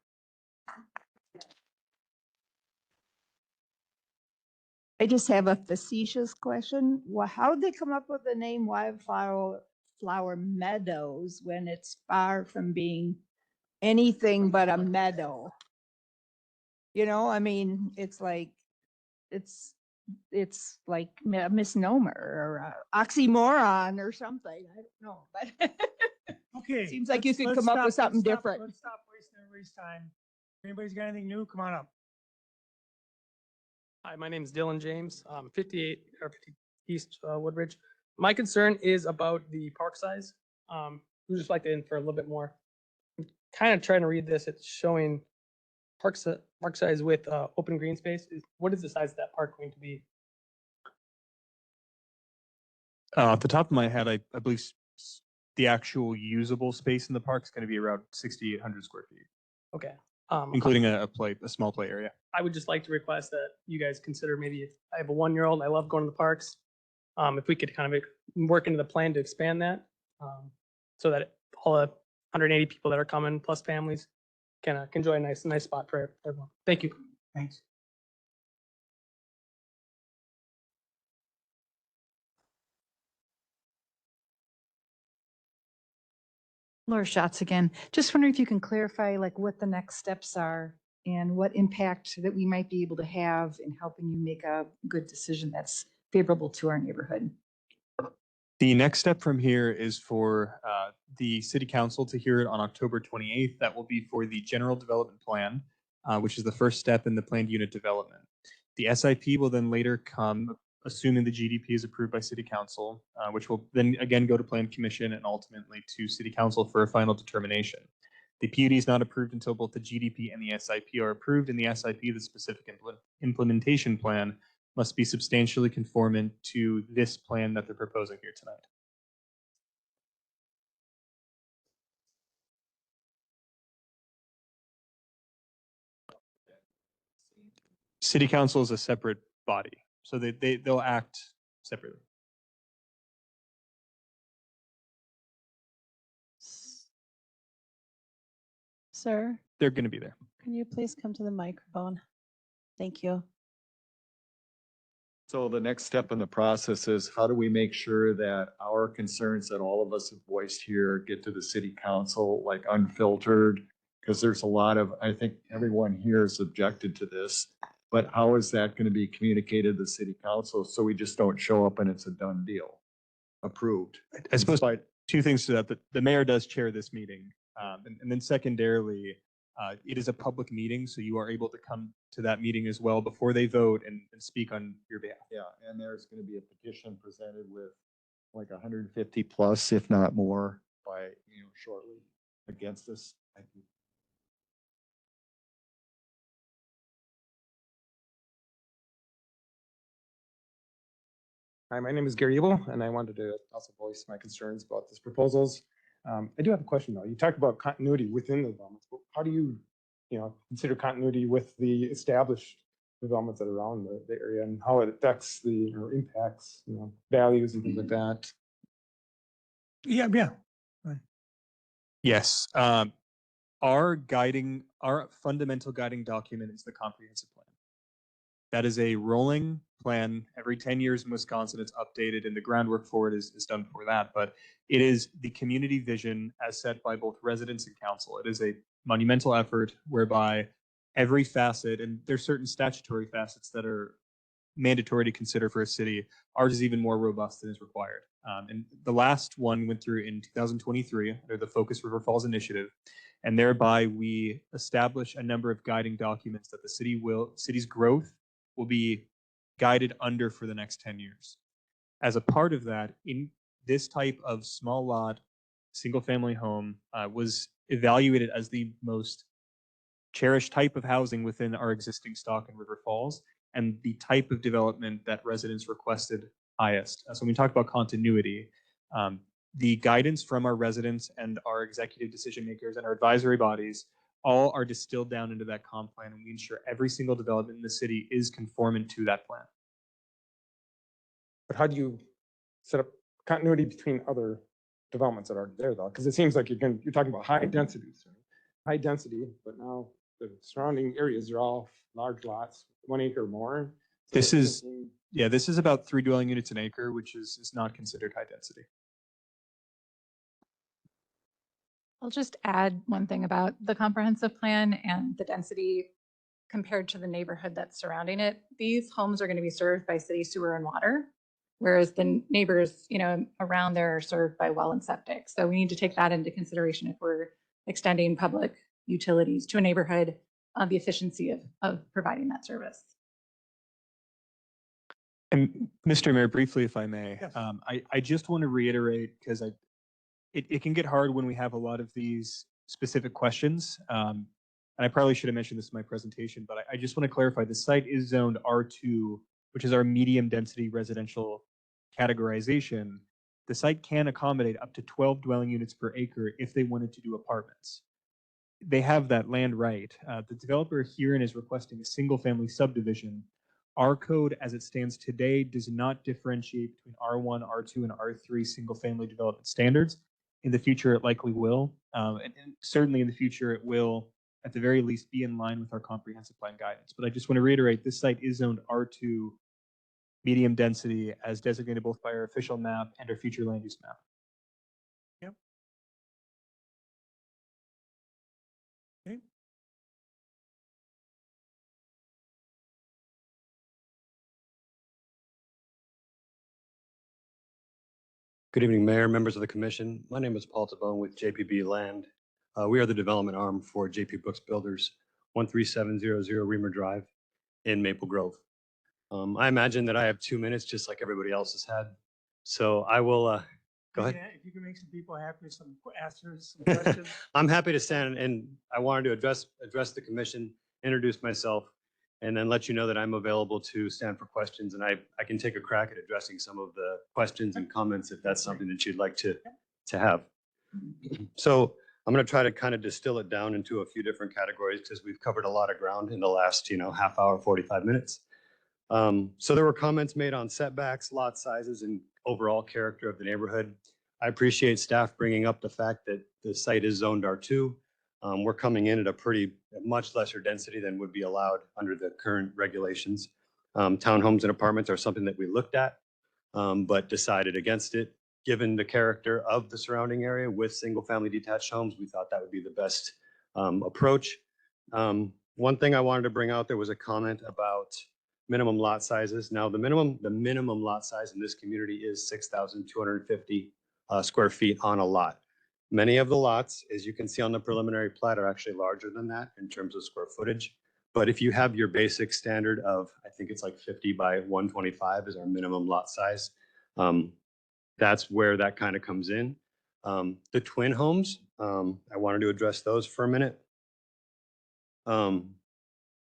I just have a facetious question. Well, how did they come up with the name Wildflower Meadows when it's far from being anything but a meadow? You know, I mean, it's like a misnomer or a oxymoron or something. I don't know, but Okay. seems like you let's- could let's come up stop- with something let's stop- different. Let's stop wasting everybody's time. If anybody's got anything new, come on up. Hi, my name is Dylan James, 58 or 50 East Woodridge. My concern is about the park size. We'd just like to in for a little bit more. I'm kind of trying to read this. It's showing park size with open green space. What is the size of that park going to be? Off the top of my head, I believe the actual usable space in the park is going to be around 6,800 square feet, Okay. including a small play area. I would just like to request that you guys consider, maybe if I have a 1-year-old, I love going to the parks. If we could kind of work into the plan to expand that, so that all the 180 people that are coming plus families can enjoy a nice spot for everyone. Thank you. Thanks. Laura Schatz again. Just wondering if you can clarify like what the next steps are and what impact that we might be able to have in helping you make a good decision that's favorable to our neighborhood. The next step from here is for the city council to hear it on October 28th. That will be for the general development plan, which is the first step in the planned unit development. The SIP will then later come, assuming the GDP is approved by city council, which will then again go to plan commission and ultimately to city council for a final determination. The PUD is not approved until both the GDP and the SIP are approved. In the SIP, the specific implementation plan must be substantially conformant to this plan that they're proposing here tonight. City council is a separate body, so they'll act separately. Sir, They're going to be there. can you please come to the microphone? Thank you. So the next step in the process is how do we make sure that our concerns that all of us have voiced here get to the city council, like unfiltered? Because there's a lot of, I think everyone here is objected to this, but how is that going to be communicated to the city council so we just don't show up and it's a done deal? Approved. I suppose two things to that. The mayor does chair this meeting. And then secondarily, it is a public meeting, so you are able to come to that meeting as well before they vote and speak on your behalf. Yeah, and there's going to be a petition presented with like 150 plus, if not more, by, shortly against this. Thank you. Hi, my name is Gary Ebel, and I wanted to also voice my concerns about these proposals. I do have a question though. You talked about continuity within the developments, but how do you, consider continuity with the established developments that are around the area and how it affects or impacts, values and things like that? Yeah. Right. Yes. Our fundamental guiding document is the comprehensive plan. That is a rolling plan. Every 10 years in Wisconsin, it's updated, and the groundwork for it is done for that. But it is the community vision as set by both residents and council. It is a monumental effort whereby every facet, and there's certain statutory facets that are mandatory to consider for a city. Ours is even more robust than is required. And the last one went through in 2023 under the Focus River Falls Initiative. And thereby we establish a number of guiding documents that the city's growth will be guided under for the next 10 years. As a part of that, in this type of small lot, single family home was evaluated as the most cherished type of housing within our existing stock in River Falls and the type of development that residents requested highest. So when we talk about continuity, the guidance from our residents and our executive decision makers and our advisory bodies all are distilled down into that comp plan, and we ensure every single development in the city is conformant to that plan. But how do you set up continuity between other developments that are there though? Because it seems like you're talking about high densities, right? High density, but now the surrounding areas are all large lots, 1 acre or more. So This is about 3 dwelling units an acre, which is not considered high density. I'll just add one thing about the comprehensive plan and the density compared to the neighborhood that's surrounding it. These homes are going to be served by city sewer and water, whereas the neighbors, around there are served by well and septic. So we need to take that into consideration if we're extending public utilities to a neighborhood, the efficiency of providing that service. And Mr. Mayor, briefly, if I may, Yes. I just want to reiterate, because it can get hard when we have a lot of these specific questions. And I probably should have mentioned this in my presentation, but I just want to clarify the site is zoned R2, which is our medium density residential categorization. The site can accommodate up to 12 dwelling units per acre if they wanted to do apartments. They have that land right. The developer herein is requesting a single family subdivision. Our code as it stands today does not differentiate between R1, R2, and R3 single family development standards. In the future, it likely will. And certainly in the future, it will, at the very least, be in line with our comprehensive plan guidance. But I just want to reiterate, this site is zoned R2 medium density as designated both by our official map and our future land use map. Yep. Okay. Good evening, Mayor, members of the commission. My name is Paul Tabone with JPB Land. We are the development arm for JP Brooks Builders, 13700 Reamer Drive in Maple Grove. I imagine that I have 2 minutes, just like everybody else has had. So I will go ahead. If you can make some people happy, answer some questions. I'm happy to stand, and I wanted to address the commission, introduce myself, and then let you know that I'm available to stand for questions, and I can take a crack at addressing some of the questions and comments if that's something that you'd like to have. So I'm going to try to kind of distill it down into a few different categories because we've covered a lot of ground in the last, half hour, 45 minutes. So there were comments made on setbacks, lot sizes, and overall character of the neighborhood. I appreciate staff bringing up the fact that the site is zoned R2. We're coming in at a much lesser density than would be allowed under the current regulations. Townhomes and apartments are something that we looked at, but decided against it. Given the character of the surrounding area with single-family detached homes, we thought that would be the best approach. One thing I wanted to bring out, there was a comment about minimum lot sizes. Now, the minimum lot size in this community is 6,250 square feet on a lot. Many of the lots, as you can see on the preliminary plat, are actually larger than that in terms of square footage. But if you have your basic standard of, I think it's like 50 by 125 is our minimum lot size. That's where that kind of comes in. The twin homes, I wanted to address those for a minute.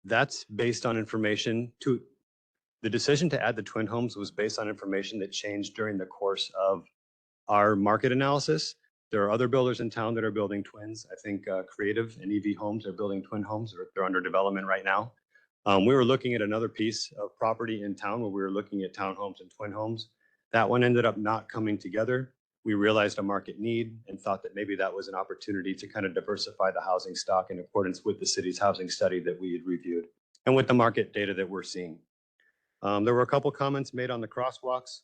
That's based on information the decision to add the twin homes was based on information that changed during the course of our market analysis. There are other builders in town that are building twins. I think Creative and EV Homes are building twin homes. They're under development right now. We were looking at another piece of property in town where we were looking at townhomes and twin homes. That one ended up not coming together. We realized a market need and thought that maybe that was an opportunity to kind of diversify the housing stock in accordance with the city's housing study that we had reviewed and with the market data that we're seeing. There were a couple comments made on the crosswalks.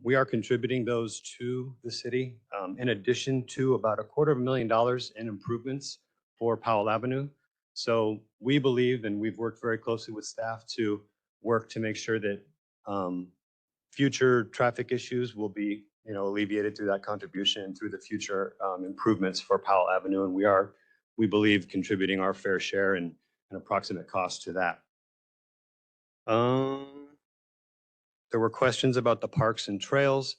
We are contributing those to the city in addition to about $250,000 in improvements for Powell Avenue. So we believe, and we've worked very closely with staff to work to make sure that future traffic issues will be alleviated through that contribution and through the future improvements for Powell Avenue. And we believe, contributing our fair share and an approximate cost to that. There were questions about the parks and trails.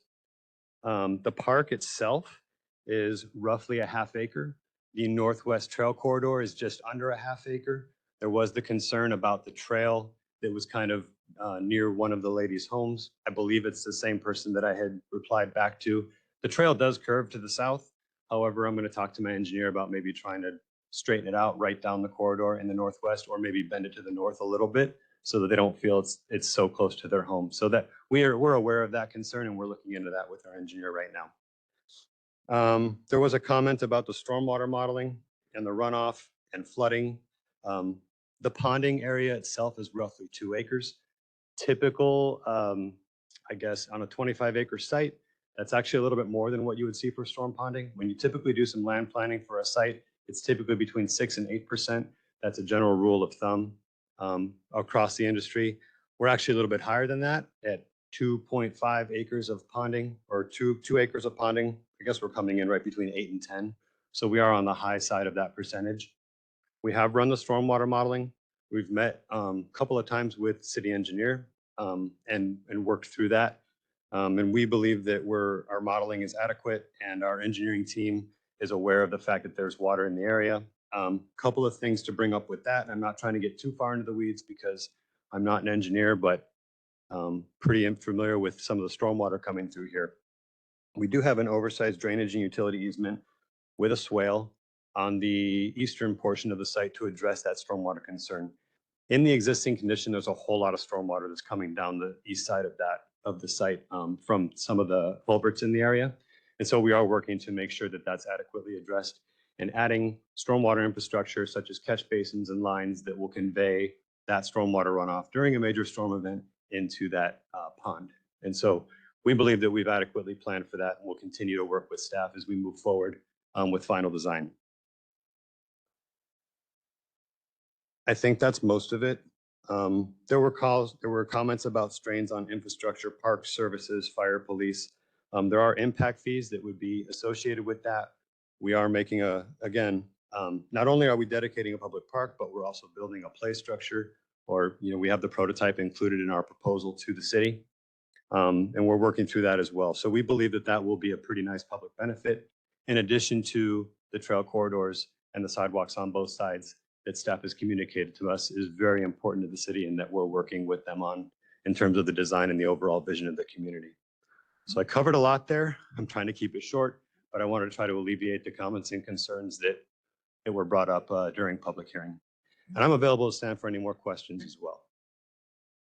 The park itself is roughly a half acre. The Northwest Trail Corridor is just under a half acre. There was the concern about the trail that was kind of near one of the ladies' homes. I believe it's the same person that I had replied back to. The trail does curve to the south. However, I'm going to talk to my engineer about maybe trying to straighten it out right down the corridor in the northwest, or maybe bend it to the north a little bit so that they don't feel it's so close to their home. So that we're aware of that concern, and we're looking into that with our engineer right now. There was a comment about the stormwater modeling and the runoff and flooding. The ponding area itself is roughly 2 acres. Typical, I guess, on a 25-acre site, that's actually a little bit more than what you would see for storm ponding. When you typically do some land planning for a site, it's typically between 6 and 8%. That's a general rule of thumb across the industry. We're actually a little bit higher than that at 2.5 acres of ponding, or 2 acres of ponding. I guess we're coming in right between 8 and 10. So we are on the high side of that percentage. We have run the stormwater modeling. We've met a couple of times with city engineer and worked through that. And we believe that our modeling is adequate, and our engineering team is aware of the fact that there's water in the area. Couple of things to bring up with that. I'm not trying to get too far into the weeds because I'm not an engineer, but pretty familiar with some of the stormwater coming through here. We do have an oversized drainage and utility easement with a swale on the eastern portion of the site to address that stormwater concern. In the existing condition, there's a whole lot of stormwater that's coming down the east side of the site from some of the culverts in the area. And so we are working to make sure that that's adequately addressed, and adding stormwater infrastructure such as catch basins and lines that will convey that stormwater runoff during a major storm event into that pond. And so we believe that we've adequately planned for that, and we'll continue to work with staff as we move forward with final design. I think that's most of it. There were comments about strains on infrastructure, park services, fire, police. There are impact fees that would be associated with that. We are making not only are we dedicating a public park, but we're also building a play structure, or we have the prototype included in our proposal to the city. And we're working through that as well. So we believe that that will be a pretty nice public benefit, in addition to the trail corridors and the sidewalks on both sides that staff has communicated to us is very important to the city, and that we're working with them on in terms of the design and the overall vision of the community. So I covered a lot there. I'm trying to keep it short, but I wanted to try to alleviate the comments and concerns that were brought up during public hearing. And I'm available to stand for any more questions as well.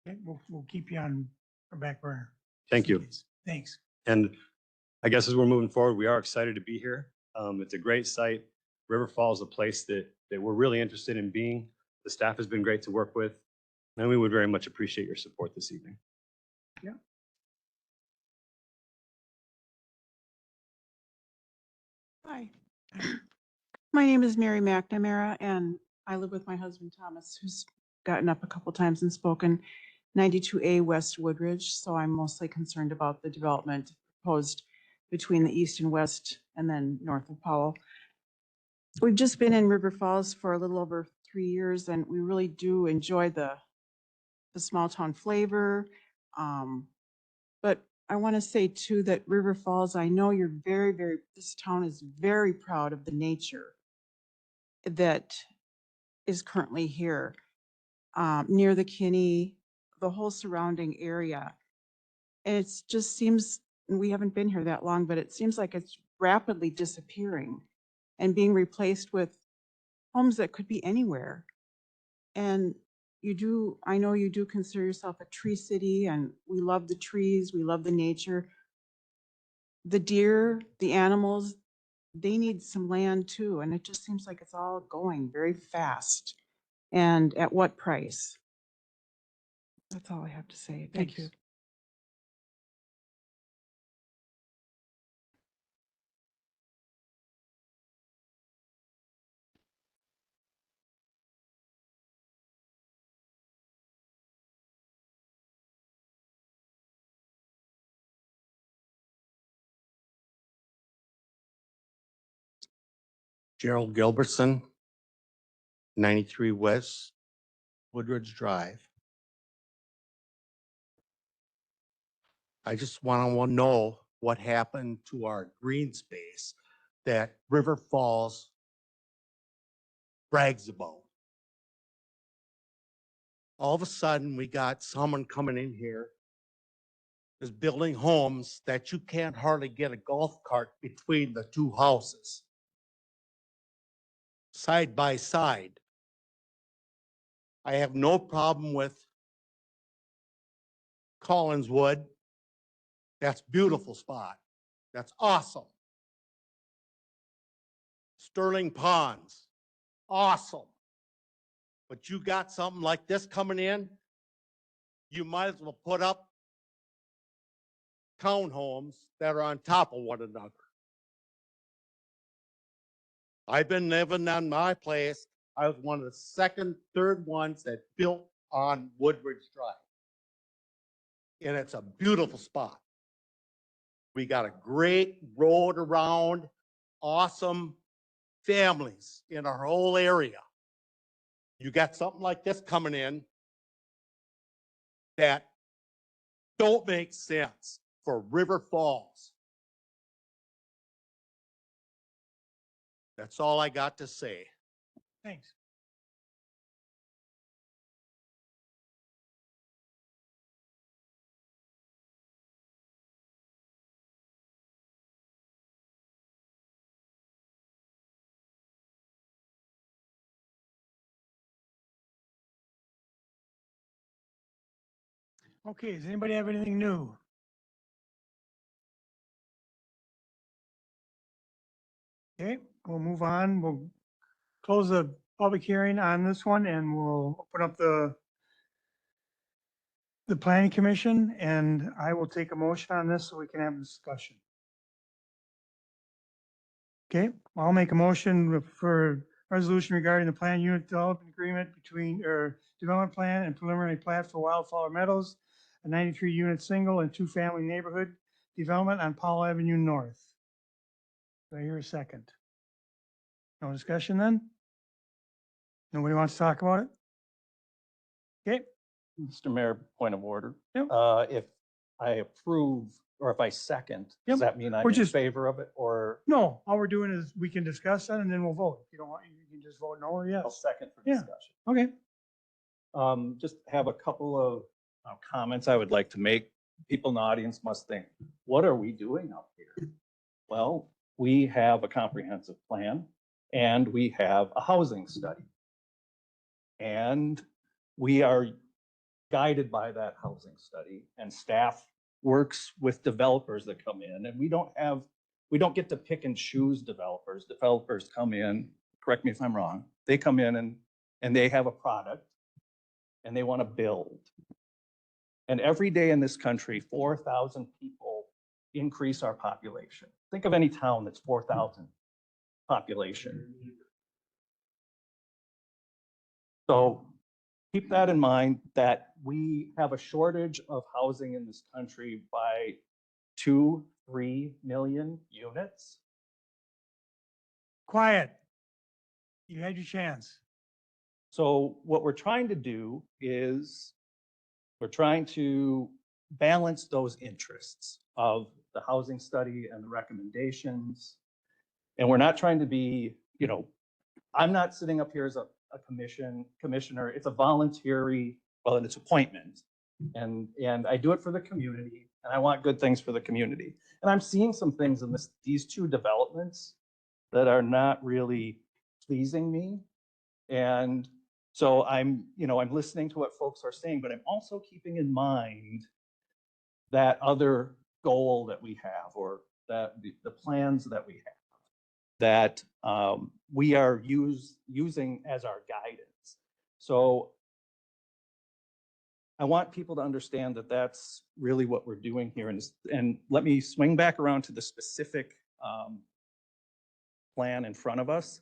Okay, we'll keep you on our back burner. Thank you. Thanks. And I guess as we're moving forward, we are excited to be here. It's a great site. River Falls is a place that we're really interested in being. The staff has been great to work with, and we would very much appreciate your support this evening. Yeah. Hi, my name is Mary McNamara, and I live with my husband Thomas, who's gotten up a couple times and spoken. 92A West Woodridge, so I'm mostly concerned about the development proposed between the east and west and then north of Powell. We've just been in River Falls for a little over 3 years, and we really do enjoy the small town flavor. But I want to say too that River Falls, I know you're this town is very proud of the nature that is currently here, near the Kinney, the whole surrounding area. And it just seems, we haven't been here that long, but it seems like it's rapidly disappearing and being replaced with homes that could be anywhere. And I know you do consider yourself a tree city, and we love the trees, we love the nature. The deer, the animals, they need some land too, and it just seems like it's all going very fast. And at what price? That's all I have to say. Thank you. Gerald Gilbertson, 93 West Woodridge Drive. I just want to know what happened to our green space that River Falls brags about. All of a sudden, we got someone coming in here is building homes that you can't hardly get a golf cart between the two houses, side by side. I have no problem with Collinswood. That's a beautiful spot. That's awesome. Sterling Ponds, awesome. But you got something like this coming in, you might as well put up townhomes that are on top of one another. I've been living on my place. I was one of the second, third ones that built on Woodridge Drive. And it's a beautiful spot. We got a great road around, awesome families in our whole area. You got something like this coming in that don't make sense for River Falls. That's all I got to say. Thanks. Okay, does anybody have anything new? Okay, we'll move on. We'll close the public hearing on this one, and we'll open up the planning commission, and I will take a motion on this so we can have a discussion. Okay, I'll make a motion for resolution regarding the plan unit development agreement between, or development plan and preliminary plat for Wildflower Meadows, a 93 unit single and 2-family neighborhood development on Powell Avenue North. Do I hear a second? No discussion then? Nobody wants to talk about it? Okay. Mr. Mayor, point of order. Yep. If I approve or if I second, Yep. does that mean I'm We're in just- favor of it or No, all we're doing is we can discuss that and then we'll vote. If you don't want, you can just vote no or yes. I'll second for Yeah. discussion? Okay. Just have a couple of comments I would like to make. People in the audience must think, what are we doing up here? Well, we have a comprehensive plan and we have a housing study. And we are guided by that housing study, and staff works with developers that come in, and we don't get to pick and choose developers. Developers come in, correct me if I'm wrong, they come in and they have a product and they want to build. And every day in this country, 4,000 people increase our population. Think of any town that's 4,000 population. So keep that in mind, that we have a shortage of housing in this country by 2-3 million units. Quiet. You had your chance. So what we're trying to do is we're trying to balance those interests of the housing study and the recommendations. And we're not trying to be, I'm not sitting up here as a commissioner. It's a voluntary, well, it's appointment. And I do it for the community, and I want good things for the community. And I'm seeing some things in these two developments that are not really pleasing me. And so I'm listening to what folks are saying, but I'm also keeping in mind that other goal that we have, or that the plans that we have, that we are using as our guidance. So I want people to understand that that's really what we're doing here. And let me swing back around to the specific plan in front of us.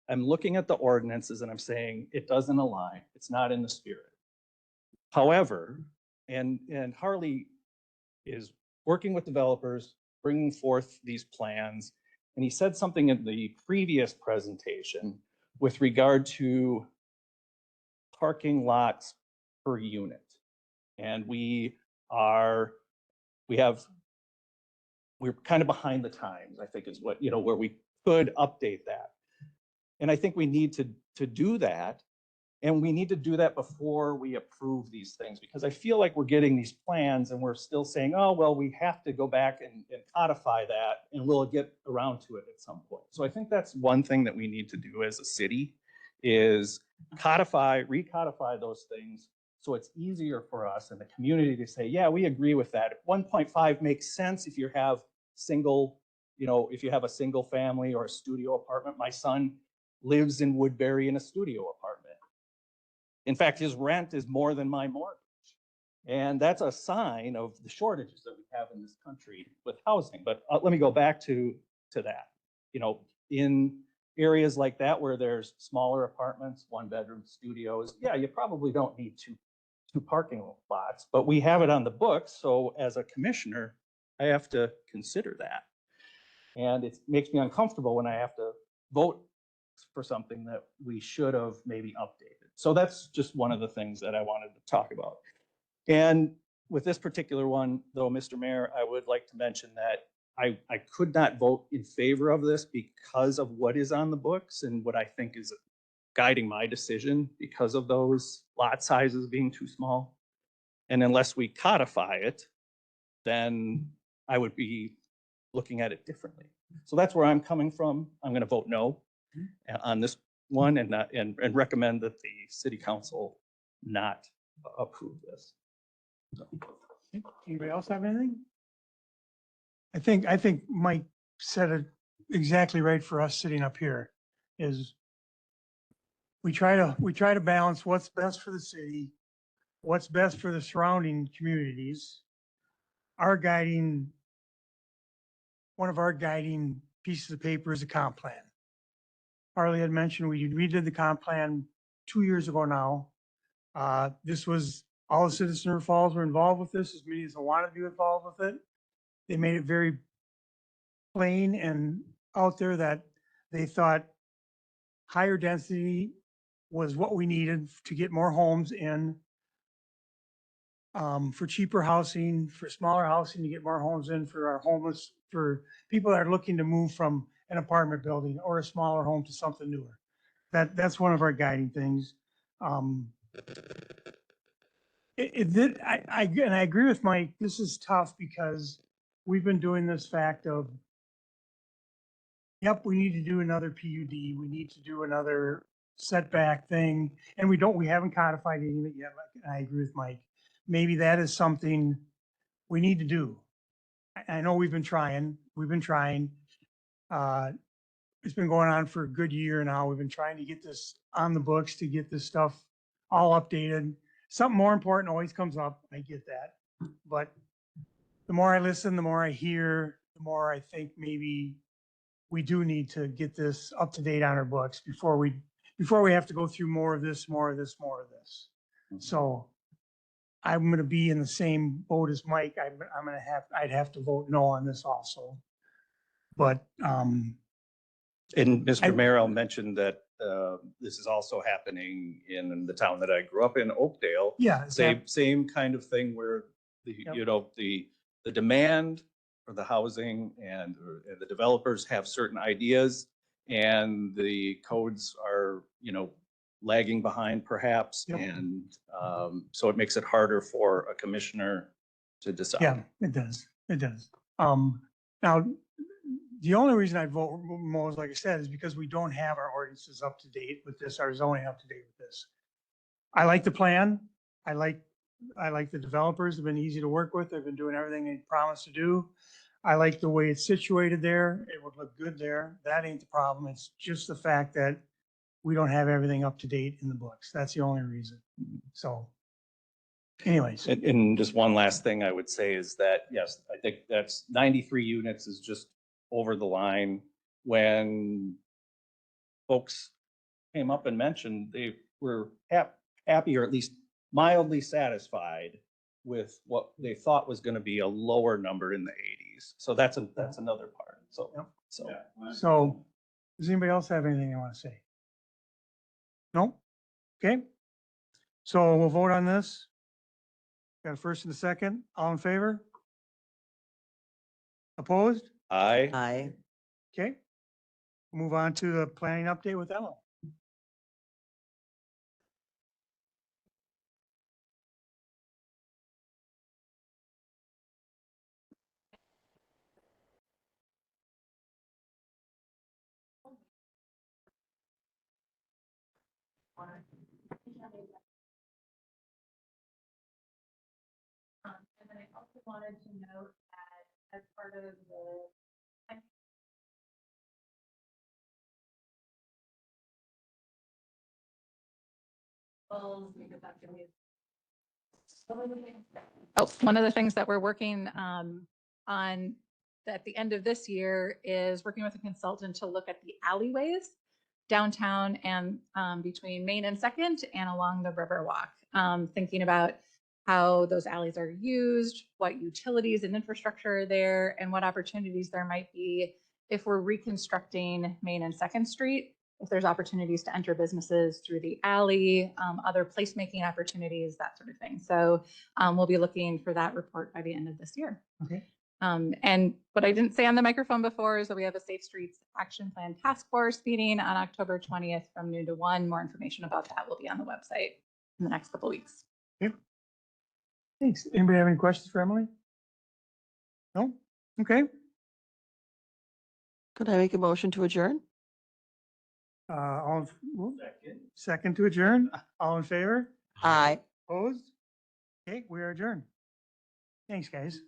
I'm looking at the ordinances and I'm saying it doesn't align. It's not in the spirit. However, and Harley is working with developers, bringing forth these plans. And he said something in the previous presentation with regard to parking lots per unit. And we're kind of behind the times, I think is what, where we could update that. And I think we need to do that. And we need to do that before we approve these things, because I feel like we're getting these plans and we're still saying, oh, well, we have to go back and codify that and we'll get around to it at some point. So I think that's one thing that we need to do as a city, is recodify those things so it's easier for us and the community to say, yeah, we agree with that. 1.5 makes sense if you have if you have a single family or a studio apartment. My son lives in Woodbury in a studio apartment. In fact, his rent is more than my mortgage. And that's a sign of the shortages that we have in this country with housing. But let me go back to that. In areas like that where there's smaller apartments, 1-bedroom studios, yeah, you probably don't need two parking lots, but we have it on the books. So as a commissioner, I have to consider that. And it makes me uncomfortable when I have to vote for something that we should have maybe updated. So that's just one of the things that I wanted to talk about. And with this particular one, though, Mr. Mayor, I would like to mention that I could not vote in favor of this because of what is on the books and what I think is guiding my decision, because of those lot sizes being too small. And unless we codify it, then I would be looking at it differently. So that's where I'm coming from. I'm going to vote no on this one, and recommend that the city council not approve this. So. Anybody else have anything? I think Mike said it exactly right for us sitting up here, is we try to balance what's best for the city, what's best for the surrounding communities. One of our guiding pieces of paper is a comp plan. Harley had mentioned we redid the comp plan 2 years ago now. This was, all the citizens of River Falls were involved with this, as many as wanted to be involved with it. They made it very plain and out there that they thought higher density was what we needed to get more homes in, for cheaper housing, for smaller housing, to get more homes in for our homeless, for people that are looking to move from an apartment building or a smaller home to something newer. That's one of our guiding things. I agree with Mike. This is tough because we've been doing this fact of yep, we need to do another PUD, we need to do another setback thing, and we haven't codified any of it yet, like, I agree with Mike. Maybe that is something we need to do. I know we've been trying. It's been going on for a good year now. We've been trying to get this on the books, to get this stuff all updated. Something more important always comes up. I get that. But the more I listen, the more I hear, the more I think maybe we do need to get this up to date on our books before we have to go through more of this. So I'm gonna be in the same boat as Mike. I'd have to vote no on this also. But, And I- Mr. Merrill mentioned that this is also happening in the town that I grew up in, Oakdale. Yeah, it's Same kind of thing where Yep. you know, the demand for the housing and the developers have certain ideas and the codes are, you know, lagging behind perhaps. Yep. And so it makes it harder for a commissioner to decide. yeah, it does. Now, the only reason I vote more, like I said, is because we don't have our ordinances up to date with this, our zoning up to date with this. I like the plan. I like the developers. They've been easy to work with. They've been doing everything they promised to do. I like the way it's situated there. It would look good there. That ain't the problem. It's just the fact that we don't have everything up to date in the books. That's the only reason. So anyways, And just one last thing I would say is that, yes, I think that's 93 units is just over the line. When folks came up and mentioned they were happy or at least mildly satisfied with what they thought was going to be a lower number in the 80s. So that's another part. So, so does anybody else have anything they want to say? No? Okay. So we'll vote on this. Got a first and a second. All in favor? Opposed? Aye. Aye. Okay. Move on to the planning update with Ella. And then I also wanted to note that as part of the Oh, one of the things that we're working on at the end of this year is working with a consultant to look at the alleyways downtown and between Main and Second and along the Riverwalk. Thinking about how those alleys are used, what utilities and infrastructure are there, and what opportunities there might be if we're reconstructing Main and Second Street, if there's opportunities to enter businesses through the alley, other placemaking opportunities, that sort of thing. So we'll be looking for that report by the end of this year. Okay. And what I didn't say on the microphone before is that we have a Safe Streets Action Plan Task Force meeting on October 20th from noon to 1. More information about that will be on the website in the next couple of weeks. Okay. Thanks. Anybody have any questions for Emily? No? Okay. Could I make a motion to adjourn? Second to adjourn. All in favor? Aye. Opposed? Okay, we are adjourned. Thanks, guys.